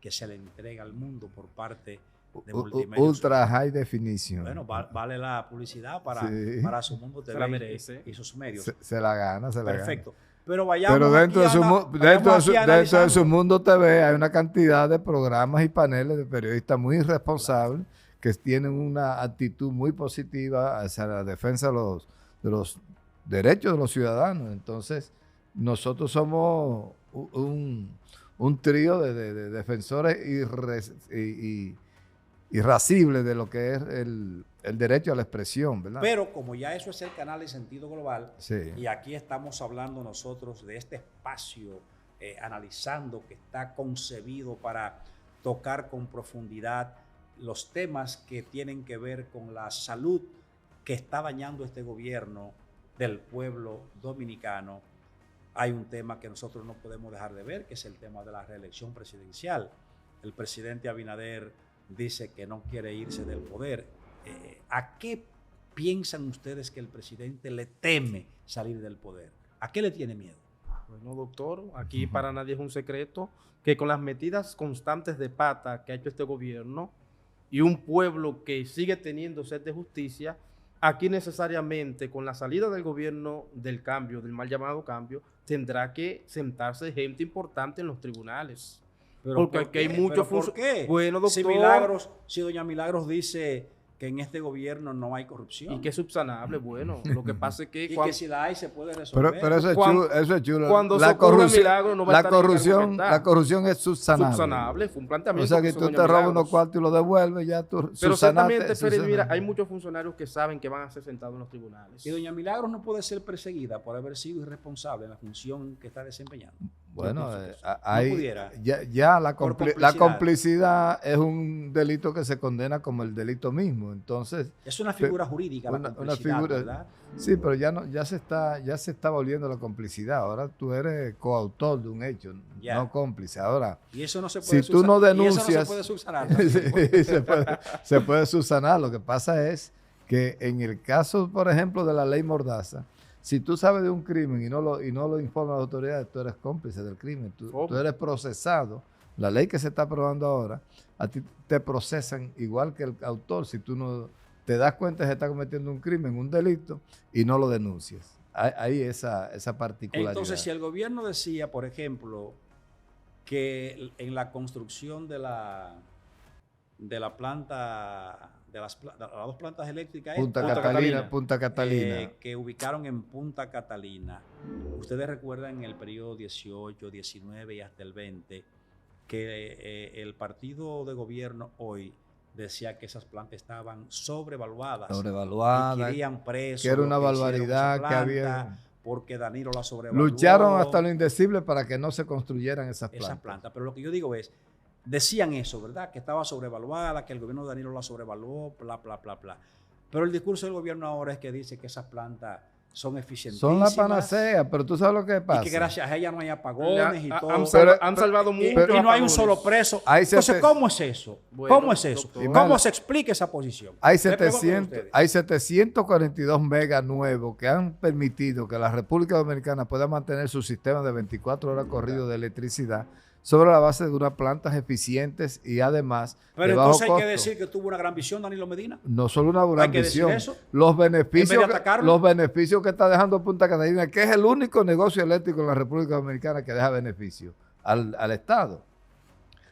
que se le entrega al mundo por parte de Multimedia. Ultra high definition. Bueno, vale la publicidad para, Sí. para Su Mundo Se la TV merece. y sus medios. Se la gana, se la gana. Perfecto. Pero vayamos Pero dentro de, aquí dentro de analizando. Su Mundo TV hay una cantidad de programas y paneles de periodistas muy responsables que tienen una actitud muy positiva hacia la defensa de los derechos de los ciudadanos. Entonces, nosotros somos un trío de defensores irascibles de lo que es el derecho a la expresión, ¿verdad? Pero como ya eso es el canal de sentido global, Sí. y aquí estamos hablando nosotros de este espacio, analizando que está concebido para tocar con profundidad los temas que tienen que ver con la salud que está dañando este gobierno del pueblo dominicano. Hay un tema que nosotros no podemos dejar de ver, que es el tema de la reelección presidencial. El presidente Abinader dice que no quiere irse del poder. ¿A qué piensan ustedes que el presidente le teme salir del poder? ¿A qué le tiene miedo? Bueno, doctor, aquí para nadie es un secreto que con las metidas constantes de pata que ha hecho este gobierno y un pueblo que sigue teniendo sed de justicia, aquí necesariamente con la salida del gobierno del cambio, del mal llamado cambio, tendrá que sentarse gente importante en los tribunales. Pero Porque ¿por aquí hay qué? muchos ¿Pero por qué? Bueno, doctor. Si doña Milagros dice que en este gobierno no hay corrupción. Y que es subsanable, bueno, lo que pasa es que y cuando, que si la hay se puede resolver. Pero eso es Cuando- chulo. Eso es chulo. cuando se ocurre milagro, no va a estar en libertad. La corrupción es subsanable. subsanable, fue un planteamiento. O sea que hizo tú doña te robas Milagros. unos cuartos y los devuelves, ya tú Pero subsanaste, ciertamente, Freddy, mira, subsanaste. hay muchos funcionarios que saben que van a ser sentados en los tribunales. Y doña Milagros no puede ser perseguida por haber sido irresponsable en la función que está desempeñando. Bueno, Yo pienso que no hay, pudiera. ya la Por la complicidad. complicidad es un delito que se condena como el delito mismo. Entonces, Es una figura jurídica la una complicidad, figura, ¿verdad? sí, pero ya no, ya se está volviendo la complicidad. Ahora tú eres coautor de un hecho, Ya. no cómplice. Ahora, Y eso no se puede si tú no y eso no denuncias, se puede subsanar. sí, se puede subsanar. Lo que pasa es que en el caso, por ejemplo, de la ley Mordaza, si tú sabes de un crimen y no lo informas a las autoridades, tú eres cómplice del crimen, tú eres procesado. La ley que se está aprobando ahora, a ti te procesan igual que el autor si tú no te das cuenta que se está cometiendo un crimen, un delito, y no lo denuncias. Hay esa particularidad. Entonces, si el gobierno decía, por ejemplo, que en la construcción de la planta, de las dos plantas eléctricas, Punta Catalina. que ubicaron en Punta Catalina, ustedes recuerdan en el periodo 18, 19 y hasta el 20, que el partido de gobierno hoy decía que esas plantas estaban sobrevaluadas. Y querían presos. Que era una los que hicieron barbaridad esa que planta, había. porque Danilo la sobrevaluó. Lucharon hasta lo indecible para que no se construyeran esas plantas. Pero lo que yo digo es, decían eso, ¿verdad? Que estaba sobrevaluada, que el gobierno de Danilo la sobrevaluó, bla, bla, bla, bla. Pero el discurso del gobierno ahora es que dice que esas plantas son eficientísimas. Son la panacea, pero tú sabes lo que pasa. Y que gracias a ella no hay apagones y todo. Han salvado mucho. Y no hay un solo preso. Entonces, ¿cómo es eso? Bueno, ¿Cómo es eso? doctor. ¿Cómo se explica esa posición? Hay Le pregunto a 700, ustedes. hay 742 megas nuevos que han permitido que la República Dominicana pueda mantener su sistema de 24 horas corrido de electricidad sobre la base de unas plantas eficientes y además Pero de bajo entonces hay costo. que decir que tuvo una gran visión Danilo Medina. No solo una gran Hay que decir visión, eso. los beneficios, En vez de atacarlo. los beneficios que está dejando Punta Catalina, que es el único negocio eléctrico en la República Dominicana que deja beneficio al Estado.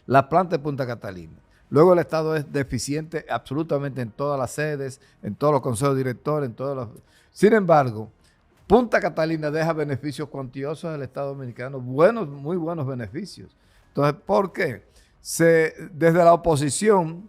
La planta de Punta Catalina. Luego el Estado es deficiente absolutamente en todas las sedes, en todos los consejos directores, en todos los... Sin embargo, Punta Catalina deja beneficios cuantiosos al Estado dominicano, muy buenos beneficios. Entonces, ¿por qué? Desde la oposición,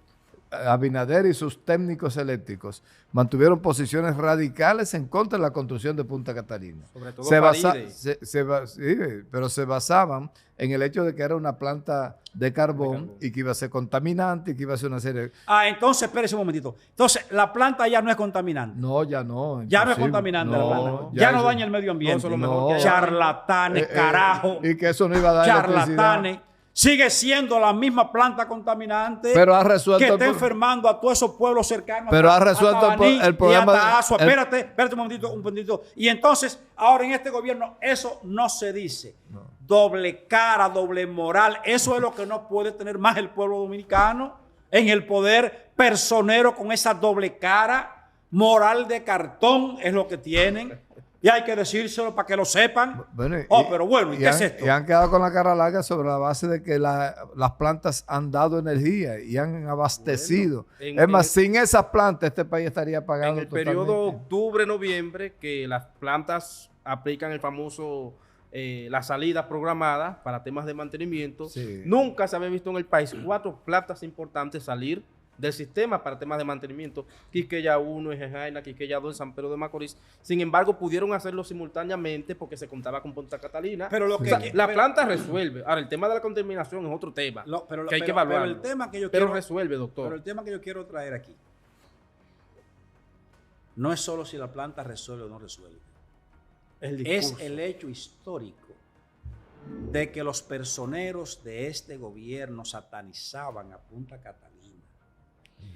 Abinader y sus técnicos eléctricos mantuvieron posiciones radicales en contra de la construcción de Punta Catalina. Sobre todo Faride. Sí, pero se basaban en el hecho de que era una planta de carbón y que iba a ser contaminante y que iba a ser una serie de... Entonces, espérese un momentito. Entonces, la planta ya no es contaminante. No, ya no. Ya no es imposible. contaminante la planta. No, Ya no eso- daña el medio ambiente. No, eso es lo mejor que hay. Charlatanes, carajo. Y que eso no iba a dar electricidad. Charlatanes. Sigue siendo la misma planta contaminante Pero ha resuelto que el está pro- enfermando a todos esos pueblos cercanos. Pero hasta- ha resuelto hasta el pro- Baní el problema y hasta de- Asua. el- Espérate un momentito. Y entonces, ahora en este gobierno, eso no se dice. Doble cara, doble moral. Eso es lo que no puede tener más el pueblo dominicano en el poder personero con esa doble cara. Moral de cartón es lo que tienen. Y hay que decírselo para que lo sepan. Bueno, Pero bueno, ¿y qué es esto? Y han quedado con la cara larga sobre la base de que las plantas han dado energía y han abastecido. Bueno, es más, sin esas plantas este país estaría apagado En el totalmente. periodo octubre-noviembre, que las plantas aplican el famoso la salida programada para temas de mantenimiento, Sí. nunca se había visto en el país 4 plantas importantes salir del sistema para temas de mantenimiento. Quisqueya 1 en Jejaina, Quisqueya 2 en San Pedro de Macorís. Sin embargo, pudieron hacerlo simultáneamente porque se contaba con Punta Catalina. Pero lo que- la pero- planta resuelve. Ahora, el tema de la contaminación es otro tema que hay que evaluar. Pero el tema que yo Pero quiero, resuelve, doctor. pero el tema que yo quiero traer aquí no es solo si la planta resuelve o no resuelve. El Es discurso. el hecho histórico de que los personeros de este gobierno satanizaban a Punta Catalina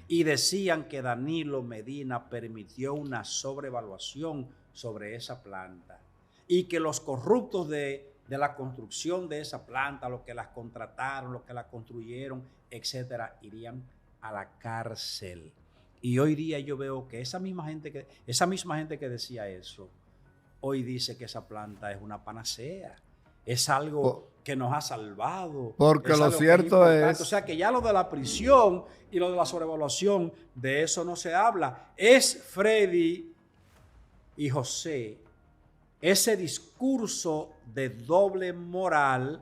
y decían que Danilo Medina permitió una sobrevaluación sobre esa planta y que los corruptos de la construcción de esa planta, los que las contrataron, los que la construyeron, etcétera, irían a la cárcel. Y hoy día yo veo que esa misma gente que decía eso, hoy dice que esa planta es una panacea. Es algo que nos ha salvado. Porque es lo algo que cierto importante. es... O sea que ya lo de la prisión y lo de la sobrevaluación, de eso no se habla. Es Freddy y José, ese discurso de doble moral,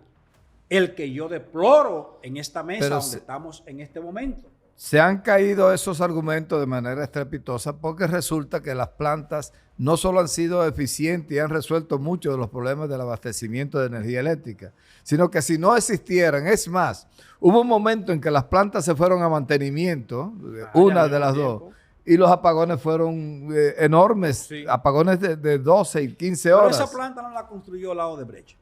el que yo deploro en esta mesa Pero donde estamos en este momento. se han caído esos argumentos de manera estrepitosa porque resulta que las plantas no solo han sido eficientes y han resuelto muchos de los problemas del abastecimiento de energía eléctrica, sino que si no existieran, es más, hubo un momento en que las plantas se fueron a mantenimiento, una de las dos, y los apagones fueron enormes, apagones de 12 y 15 horas. Pero esa planta no la construyó la Odebrecht.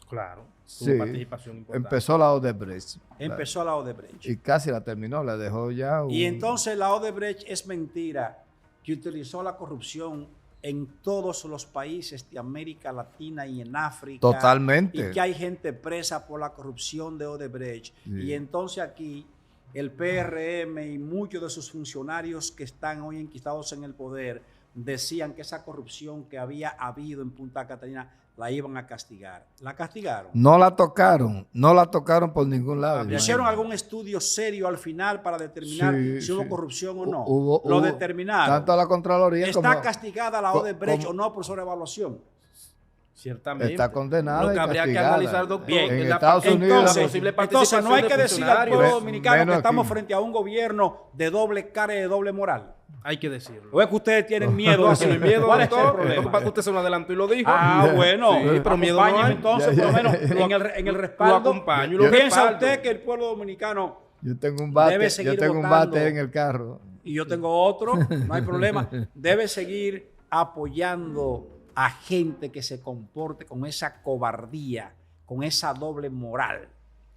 Claro. Sí, participación importante. empezó la Odebrecht. Empezó la Odebrecht. Y casi la terminó, la dejó ya. Y entonces la Odebrecht es mentira que utilizó la corrupción en todos los países de América Latina y en África. Totalmente. Y que hay gente presa por la corrupción de Odebrecht. Sí. Y entonces aquí el PRM y muchos de sus funcionarios que están hoy enquistados en el poder decían que esa corrupción que había habido en Punta Catalina la iban a castigar. ¿La castigaron? No la tocaron por ningún lado. ¿Le hicieron algún estudio serio al final para determinar si hubo corrupción o no? Lo determinaron. Tanto la Contraloría ¿Está castigada la Odebrecht o no por sobrevaluación? Ciertamente. Está condenada. Lo que habría que analizar, doctor, Bien. En es Estados Unidos. la posible Entonces participación no hay de que decirle al funcionarios. pueblo dominicano Menos que estamos aquí. frente a un gobierno de doble cara y de doble moral. Hay que decirlo. ¿O es que ustedes tienen miedo? No, si no hay miedo, ¿Cuál es el doctor. problema? Para que usted se lo adelantó y lo dijo. Ah, bueno. Sí, pero miedo no Acompáñeme hay. entonces, por lo menos, en el respaldo. Lo acompaño y lo ¿Piensa respaldo. usted que el pueblo dominicano, Yo tengo un bate, debe seguir yo tengo un votando? bate en el carro. Y yo tengo otro, no hay problema, debe seguir apoyando a gente que se comporte con esa cobardía, con esa doble moral?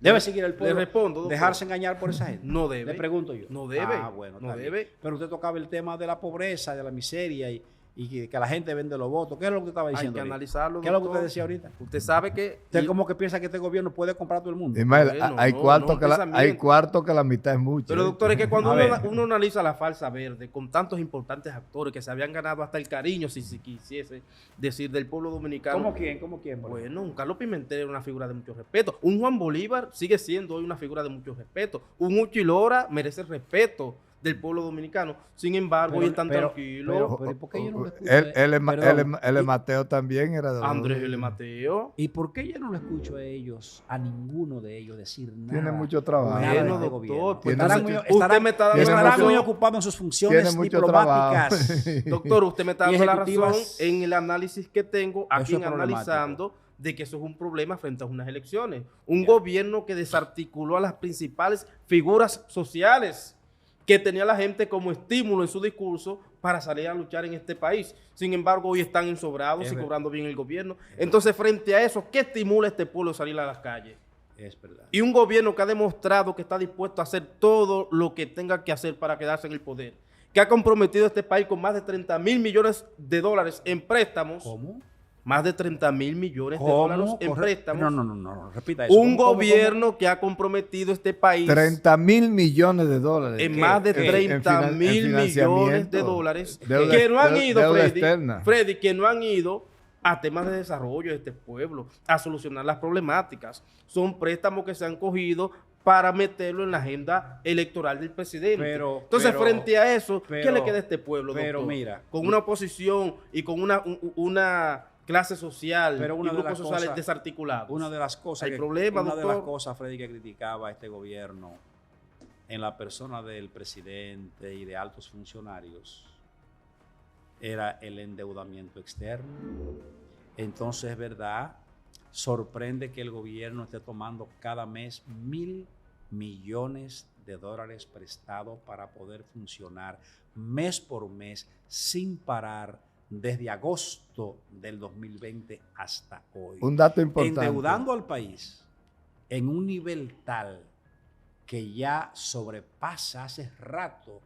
¿Debe seguir el pueblo Le respondo, doctor. dejarse engañar por esa gente? No debe. Le pregunto yo. No debe. Ah, bueno, No está bien. debe. Pero usted tocaba el tema de la pobreza, de la miseria y que la gente vende los votos. ¿Qué es lo que usted estaba Hay diciendo que ahorita? analizarlo, ¿Qué es lo que doctor. usted decía ahorita? Usted sabe que... ¿Usted cómo que piensa que este gobierno puede comprar a todo el mundo? Ismael, Bueno, hay, no, cuarto no, que hay pensamiento. cuarto que la mitad es mucho. Pero doctor, es que cuando A uno, ver. uno analiza la falsa verde con tantos importantes actores que se habían ganado hasta el cariño, si se quisiese decir, del pueblo dominicano. ¿Cómo quién? ¿Cómo quién? por ejemplo? Bueno, un Carlos Pimentel era una figura de mucho respeto. Un Juan Bolívar sigue siendo hoy una figura de mucho respeto. Un Uchi Lora merece respeto del pueblo dominicano. Sin embargo, hoy están tranquilos. pero ¿por qué yo no lo escucho? Él es Mateo también era de los- Andrés L. Mateo. ¿Y por qué yo no lo escucho a ellos, a ninguno de ellos decir nada? Tiene mucho trabajo. Nada Bueno, de este doctor, gobierno? pues Estarán entonces, muy, usted me está dando la estarán razón. muy ocupados en sus funciones Tiene mucho diplomáticas. Doctor, usted me está Y dando la razón ejecutivas. en el análisis que tengo aquí Eso es problemático. analizando de que eso es un problema frente a unas elecciones. Un gobierno que desarticuló a las principales figuras sociales que tenía la gente como estímulo en su discurso para salir a luchar en este país. Sin embargo, hoy están ensobrados y cobrando bien el gobierno. Entonces, frente a eso, ¿qué estimula a este pueblo a salir a las calles? Es verdad. Y un gobierno que ha demostrado que está dispuesto a hacer todo lo que tenga que hacer para quedarse en el poder, que ha comprometido a este país con más de 30.000 millones de dólares en préstamos. ¿Cómo? Más de 30.000 millones de ¿Cómo? dólares en préstamos. No, repita eso. Un ¿Cómo? gobierno que ha comprometido este país 30.000 millones de dólares. en más de ¿Qué? 30.000 millones de financiamiento. dólares Deuda- que no han ido, deuda externa. Freddy, que no han ido a temas de desarrollo de este pueblo, a solucionar las problemáticas. Son préstamos que se han cogido para meterlo en la agenda electoral del presidente. Entonces, frente a eso, ¿qué le queda a este pueblo, pero doctor? mira, con una oposición y con una clase social Pero y una de grupos las sociales cosas- desarticulados. una de las cosas Hay problema, una de doctor. las cosas, Freddy, que criticaba a este gobierno en la persona del presidente y de altos funcionarios era el endeudamiento externo. Entonces, es verdad, sorprende que el gobierno esté tomando cada mes 1.000 millones de dólares prestados para poder funcionar mes por mes sin parar desde agosto del 2020 hasta hoy. Un dato importante. Endeudando al país en un nivel tal que ya sobrepasa hace rato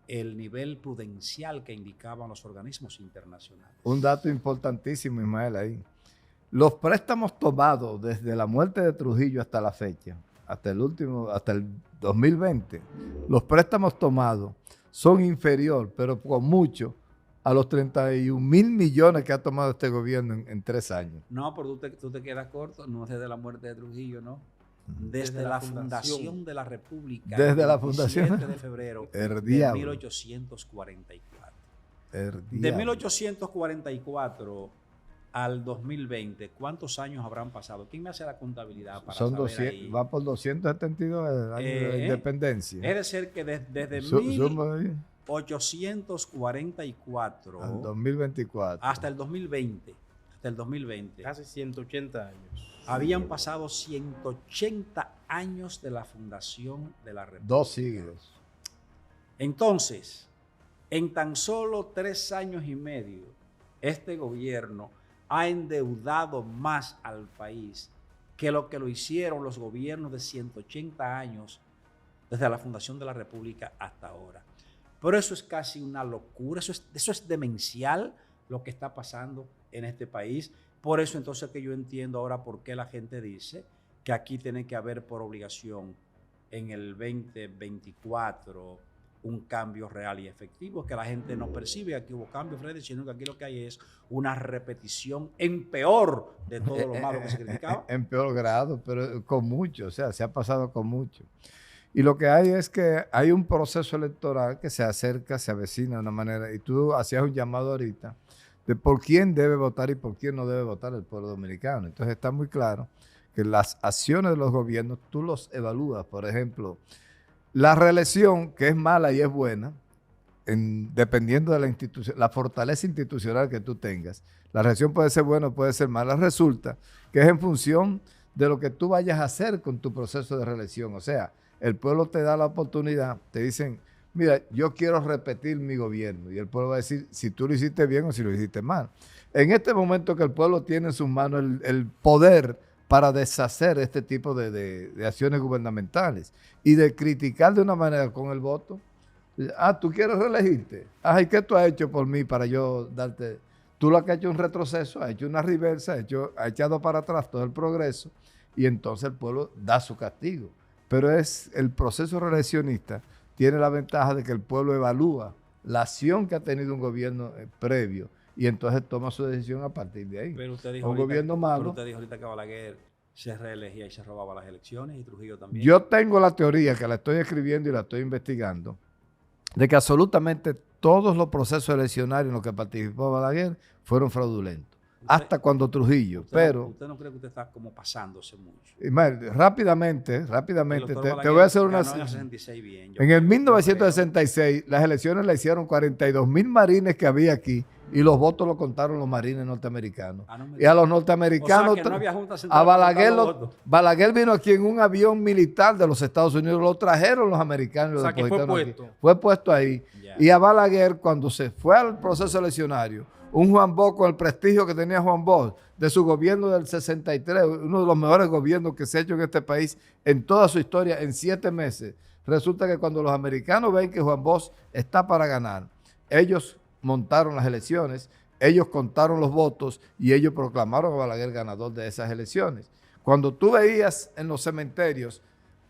el nivel prudencial que indicaban los organismos internacionales. Un dato importantísimo, Ismael, ahí. Los préstamos tomados desde la muerte de Trujillo hasta la fecha, hasta el 2020, los préstamos tomados son inferior, pero con mucho, a los 31.000 millones que ha tomado este gobierno en 3 años. No, pero tú te quedas corto, no es desde la muerte de Trujillo, ¿no? Desde la fundación de la República. Desde el la fundación. 27 de febrero El de diablo. 1844. El De diablo. 1844 al 2020, ¿cuántos años habrán pasado? ¿Quién me hace la contabilidad para Son saber 200, ahí? va por 272 el año de la independencia. Es decir, que desde Suma ahí 1844 al 2024. hasta el 2020, Casi 180 años. habían pasado 180 años de la fundación de la República. 2 siglos. Entonces, en tan solo 3 años y medio, este gobierno ha endeudado más al país que lo hicieron los gobiernos de 180 años desde la fundación de la República hasta ahora. Pero eso es casi una locura, eso es demencial lo que está pasando en este país. Por eso entonces que yo entiendo ahora por qué la gente dice que aquí tiene que haber por obligación en el 2024 un cambio real y efectivo, que la gente no percibe que aquí hubo cambio, Freddy, sino que aquí lo que hay es una repetición en peor de todo lo malo que se criticaba. En peor grado, pero con mucho, o sea, se ha pasado con mucho. Y lo que hay es que hay un proceso electoral que se acerca, se avecina de una manera, y tú hacías un llamado ahorita de por quién debe votar y por quién no debe votar el pueblo dominicano. Entonces está muy claro que las acciones de los gobiernos tú los evalúas. Por ejemplo, la reelección, que es mala y es buena, dependiendo de la fortaleza institucional que tú tengas. La reelección puede ser buena o puede ser mala. Resulta que es en función de lo que tú vayas a hacer con tu proceso de reelección. O sea, el pueblo te da la oportunidad, te dicen, mira, yo quiero repetir mi gobierno. Y el pueblo va a decir si tú lo hiciste bien o si lo hiciste mal. En este momento que el pueblo tiene en sus manos el poder para deshacer este tipo de acciones gubernamentales y de criticar de una manera con el voto. ¿Tú quieres reelegirte? ¿Y qué tú has hecho por mí para yo darte? Tú lo que has hecho un retroceso, has hecho una reversa, has echado para atrás todo el progreso y entonces el pueblo da su castigo. Pero el proceso reeleccionista tiene la ventaja de que el pueblo evalúa la acción que ha tenido un gobierno previo y entonces toma su decisión a partir de ahí. Pero usted dijo un gobierno malo. Pero usted dijo ahorita que Balaguer se reelegía y se robaba las elecciones y Trujillo también. Yo tengo la teoría, que la estoy escribiendo y la estoy investigando, de que absolutamente todos los procesos eleccionarios en los que participó Balaguer fueron fraudulentos. Hasta cuando Trujillo, pero... ¿Usted no cree que usted está como pasándose mucho? Rápidamente, te voy a hacer una... En el 1966, las elecciones las hicieron 42,000 marines que había aquí y los votos los contaron los marines norteamericanos. Y a los norteamericanos, Balaguer vino aquí en un avión militar de los Estados Unidos, lo trajeron los americanos. O sea, que fue puesto. Fue puesto ahí. Yeah. Y a Balaguer, cuando se fue al proceso eleccionario, un Juan Bosch con el prestigio que tenía Juan Bosch de su gobierno del 63, uno de los mejores gobiernos que se ha hecho en este país en toda su historia en 7 meses. Resulta que cuando los americanos ven que Juan Bosch está para ganar, ellos montaron las elecciones, ellos contaron los votos y ellos proclamaron a Balaguer ganador de esas elecciones. Cuando tú veías en los cementerios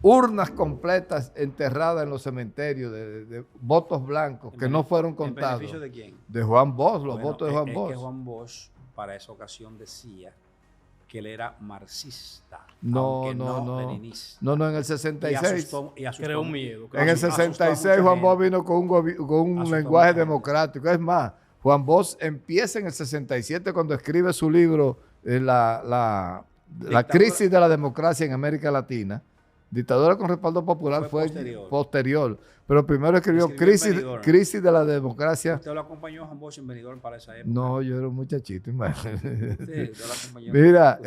urnas completas enterradas en los cementerios de votos blancos que no fueron contados. ¿En beneficio de quién? De Juan Bosch, los votos de Juan Bosch. Es que Juan Bosch para esa ocasión decía que él era marxista, no, leninista. No, en el 66. Y asustó, creó miedo. En el 66 Juan Bosch vino con un lenguaje democrático. Es más, Juan Bosch empieza en el 67 cuando escribe su libro La crisis de la democracia en América Latina. Dictadura con respaldo popular fue posterior. Pero primero escribió crisis de la democracia. ¿Usted lo acompañó a Juan Bosch en Benidorm para esa época? No, yo era un muchachito. Mira,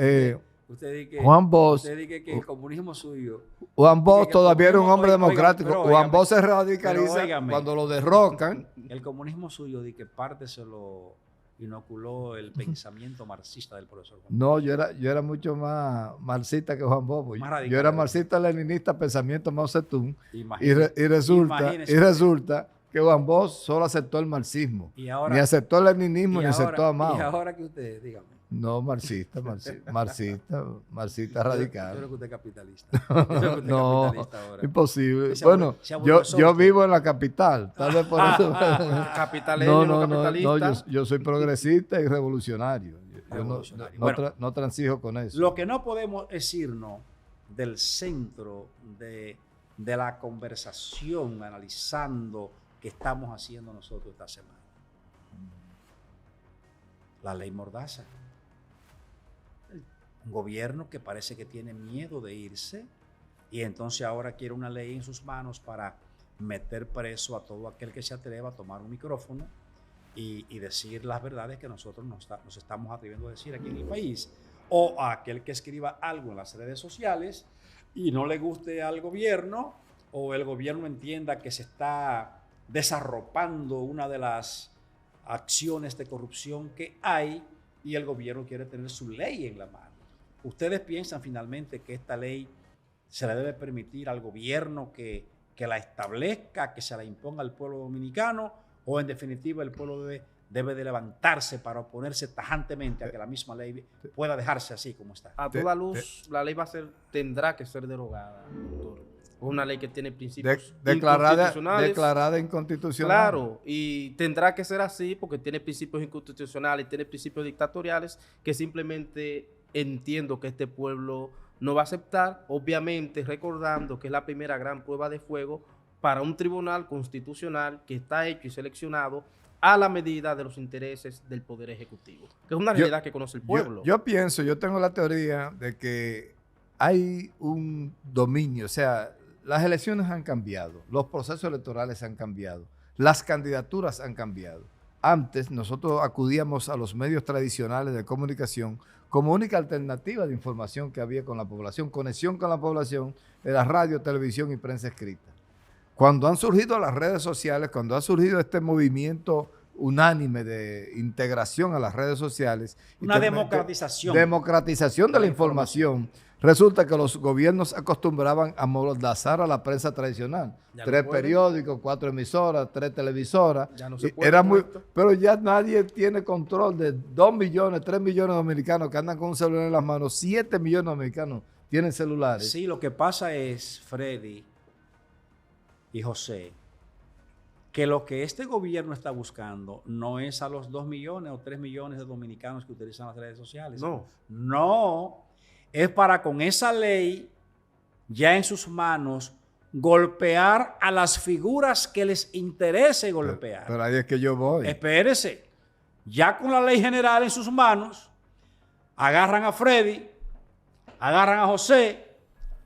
Juan Bosch. Usted dice que el comunismo suyo. Juan Bosch todavía era un hombre democrático. Juan Bosch se radicaliza cuando lo derrocan. El comunismo suyo de que parte se lo inoculó el pensamiento marxista del profesor Juan Bosch. No, yo era mucho más marxista que Juan Bosch. Yo era marxista-leninista, pensamiento Mao Zedong. Y resulta que Juan Bosch solo aceptó el marxismo. Ni aceptó el leninismo, ni aceptó a Mao. ¿Y ahora que usted, dígame? No, marxista radical. Yo creo que usted es capitalista. No, imposible. Bueno, yo vivo en la capital. Tal vez por eso. No, yo soy progresista y revolucionario. Yo no transijo con eso. Lo que no podemos es irnos del centro de la conversación analizando que estamos haciendo nosotros esta semana. La ley Mordaza. Un gobierno que parece que tiene miedo de irse y entonces ahora quiere una ley en sus manos para meter preso a todo aquel que se atreva a tomar un micrófono y decir las verdades que nosotros nos estamos atreviendo a decir aquí en el país, o a aquel que escriba algo en las redes sociales y no le guste al gobierno, o el gobierno entienda que se está desarropando una de las acciones de corrupción que hay y el gobierno quiere tener su ley en la mano. ¿Ustedes piensan finalmente que esta ley se le debe permitir al gobierno que la establezca, que se la imponga al pueblo dominicano, o en definitiva el pueblo debe de levantarse para oponerse tajantemente a que la misma ley pueda dejarse así como está? A toda luz, la ley tendrá que ser derogada, doctor. Es una ley que tiene principios inconstitucionales. Declarada inconstitucional. Claro, y tendrá que ser así porque tiene principios inconstitucionales, tiene principios dictatoriales que simplemente entiendo que este pueblo no va a aceptar, obviamente recordando que es la primera gran prueba de fuego para un tribunal constitucional que está hecho y seleccionado a la medida de los intereses del Poder Ejecutivo, que es una realidad que conoce el pueblo. Yo tengo la teoría de que hay un dominio, o sea, las elecciones han cambiado, los procesos electorales han cambiado, las candidaturas han cambiado. Antes nosotros acudíamos a los medios tradicionales de comunicación como única alternativa de información que había con la población, conexión con la población, de la radio, televisión y prensa escrita. Cuando han surgido las redes sociales, cuando ha surgido este movimiento unánime de integración a las redes sociales. Una democratización. Democratización de la información. Resulta que los gobiernos acostumbraban a amordazar a la prensa tradicional. Ya 3 no pueden. periódicos, 4 emisoras, 3 televisoras. Ya no se puede Era con muy, esto. pero ya nadie tiene control de 2 millones, 3 millones de dominicanos que andan con un celular en las manos. 7 millones de dominicanos tienen celulares. Sí, lo que pasa es, Freddy y José, que lo que este gobierno está buscando no es a los 2 millones o 3 millones de dominicanos que utilizan las redes sociales. No. No, es para con esa ley ya en sus manos golpear a las figuras que les interese golpear. Pero ahí es que yo voy. Espérese, ya con la ley general en sus manos, agarran a Freddy, agarran a José,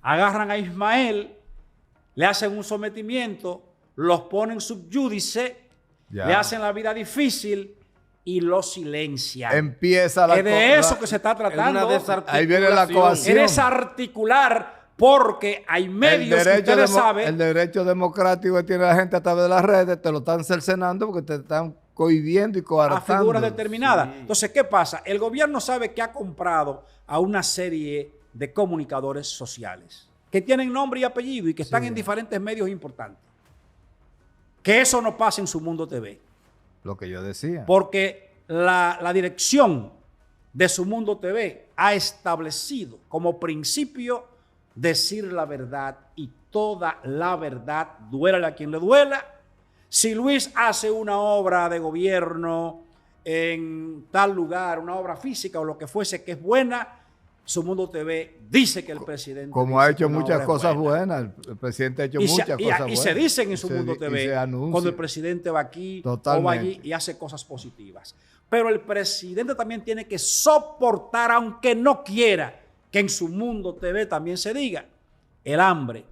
agarran a Ismael, le hacen un sometimiento, los ponen subyúdice, Ya. le hacen la vida difícil y los silencian. Empieza la Es de eso que se está tratando. Ahí viene la coacción. Es desarticular porque hay medios que ustedes saben. El derecho democrático que tiene la gente a través de las redes, te lo están cercenando porque te están cohibiendo y A coartando. figuras determinadas. Sí. Entonces, ¿qué pasa? El gobierno sabe que ha comprado a una serie de comunicadores sociales que tienen nombre y apellido y que están en diferentes medios importantes. Que eso no pasa en Su Mundo TV. Lo que yo decía. Porque la dirección de Su Mundo TV ha establecido como principio decir la verdad y toda la verdad, duélale a quien le duela. Si Luis hace una obra de gobierno en tal lugar, una obra física o lo que fuese que es buena, Su Mundo TV dice que el presidente... Como dice ha que hecho una muchas obra es cosas buena. buenas, el presidente ha hecho Y muchas se, cosas buenas. y se dicen en Su Y se Mundo di- y TV se anuncia. cuando el presidente va aquí o Totalmente. va allí y hace cosas positivas. Pero el presidente también tiene que soportar, aunque no quiera, que en Su Mundo TV también se diga el hambre,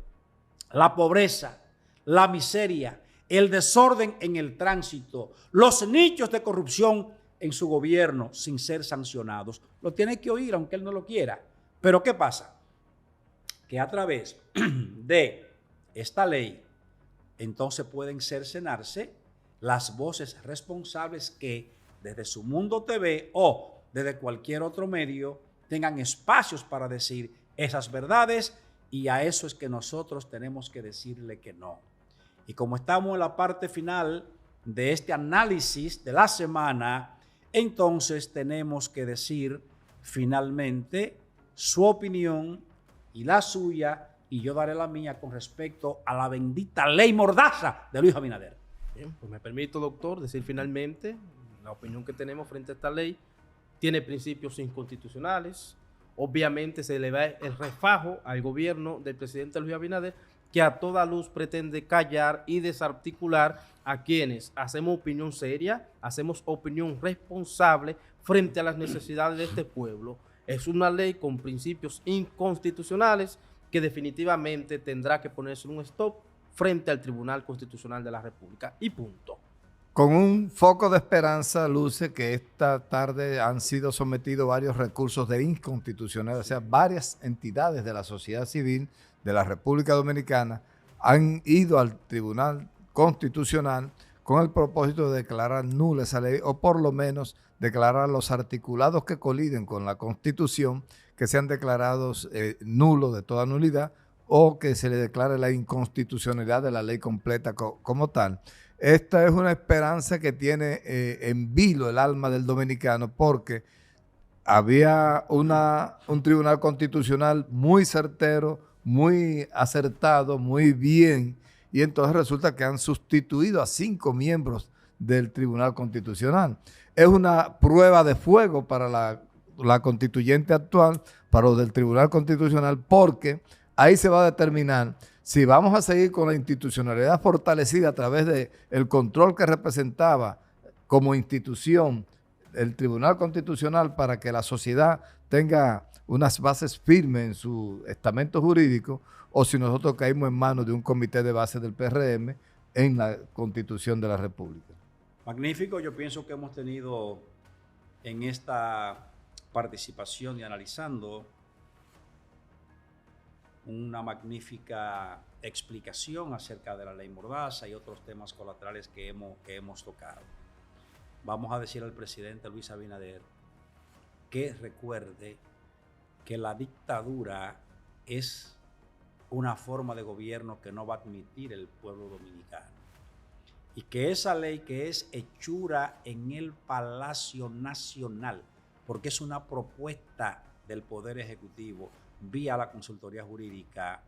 la pobreza, la miseria, el desorden en el tránsito, los nichos de corrupción en su gobierno sin ser sancionados. Lo tiene que oír aunque él no lo quiera. Pero ¿qué pasa? Que a través de esta ley entonces pueden cercenarse las voces responsables que desde Su Mundo TV o desde cualquier otro medio tengan espacios para decir esas verdades, y a eso es que nosotros tenemos que decirle que no. Y como estamos en la parte final de este análisis de la semana, entonces tenemos que decir finalmente su opinión y la suya, y yo daré la mía con respecto a la bendita ley mordaza de Luis Abinader. Bien, pues me permito, doctor, decir finalmente la opinión que tenemos frente a esta ley. Tiene principios inconstitucionales. Obviamente se le va el refajo al gobierno del presidente Luis Abinader, que a toda luz pretende callar y desarticular a quienes hacemos opinión seria, hacemos opinión responsable frente a las necesidades de este pueblo. Es una ley con principios inconstitucionales que definitivamente tendrá que ponerse un stop frente al Tribunal Constitucional de la República y punto. Con un foco de esperanza luce que esta tarde han sido sometidos varios recursos de inconstitucionalidad, o sea, varias entidades de la sociedad civil de la República Dominicana han ido al Tribunal Constitucional con el propósito de declarar nula esa ley o por lo menos declarar los articulados que coliden con la Constitución que sean declarados nulos de toda nulidad o que se le declare la inconstitucionalidad de la ley completa como tal. Esta es una esperanza que tiene en vilo el alma del dominicano porque había un tribunal constitucional muy certero, muy acertado, muy bien, y entonces resulta que han sustituido a 5 miembros del Tribunal Constitucional. Es una prueba de fuego para la constituyente actual, para los del Tribunal Constitucional, porque ahí se va a determinar si vamos a seguir con la institucionalidad fortalecida a través del control que representaba como institución el Tribunal Constitucional para que la sociedad tenga unas bases firmes en su estamento jurídico, o si nosotros caímos en manos de un comité de base del PRM en la Constitución de la República. Magnífico, yo pienso que hemos tenido en esta participación y analizando una magnífica explicación acerca de la ley Mordaza y otros temas colaterales que hemos tocado. Vamos a decir al presidente Luis Abinader que recuerde que la dictadura es una forma de gobierno que no va a admitir el pueblo dominicano y que esa ley que es hechura en el Palacio Nacional, porque es una propuesta del Poder Ejecutivo vía la consultoría jurídica,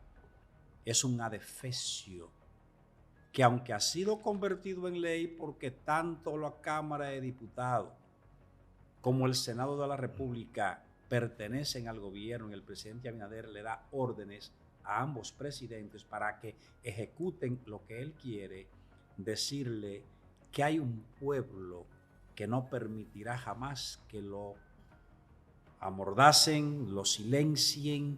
es un adefesio que aunque ha sido convertido en ley porque tanto la Cámara de Diputados como el Senado de la República pertenecen al gobierno y el presidente Abinader le da órdenes a ambos presidentes para que ejecuten lo que él quiere, decirle que hay un pueblo que no permitirá jamás que lo amordacen, lo silencien,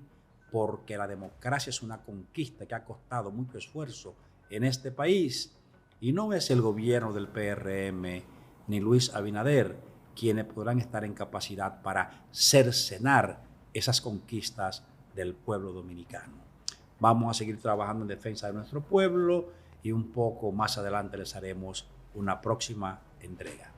porque la democracia es una conquista que ha costado mucho esfuerzo en este país y no es el gobierno del PRM ni Luis Abinader quienes podrán estar en capacidad para cercenar esas conquistas del pueblo dominicano. Vamos a seguir trabajando en defensa de nuestro pueblo y un poco más adelante les haremos una próxima entrega.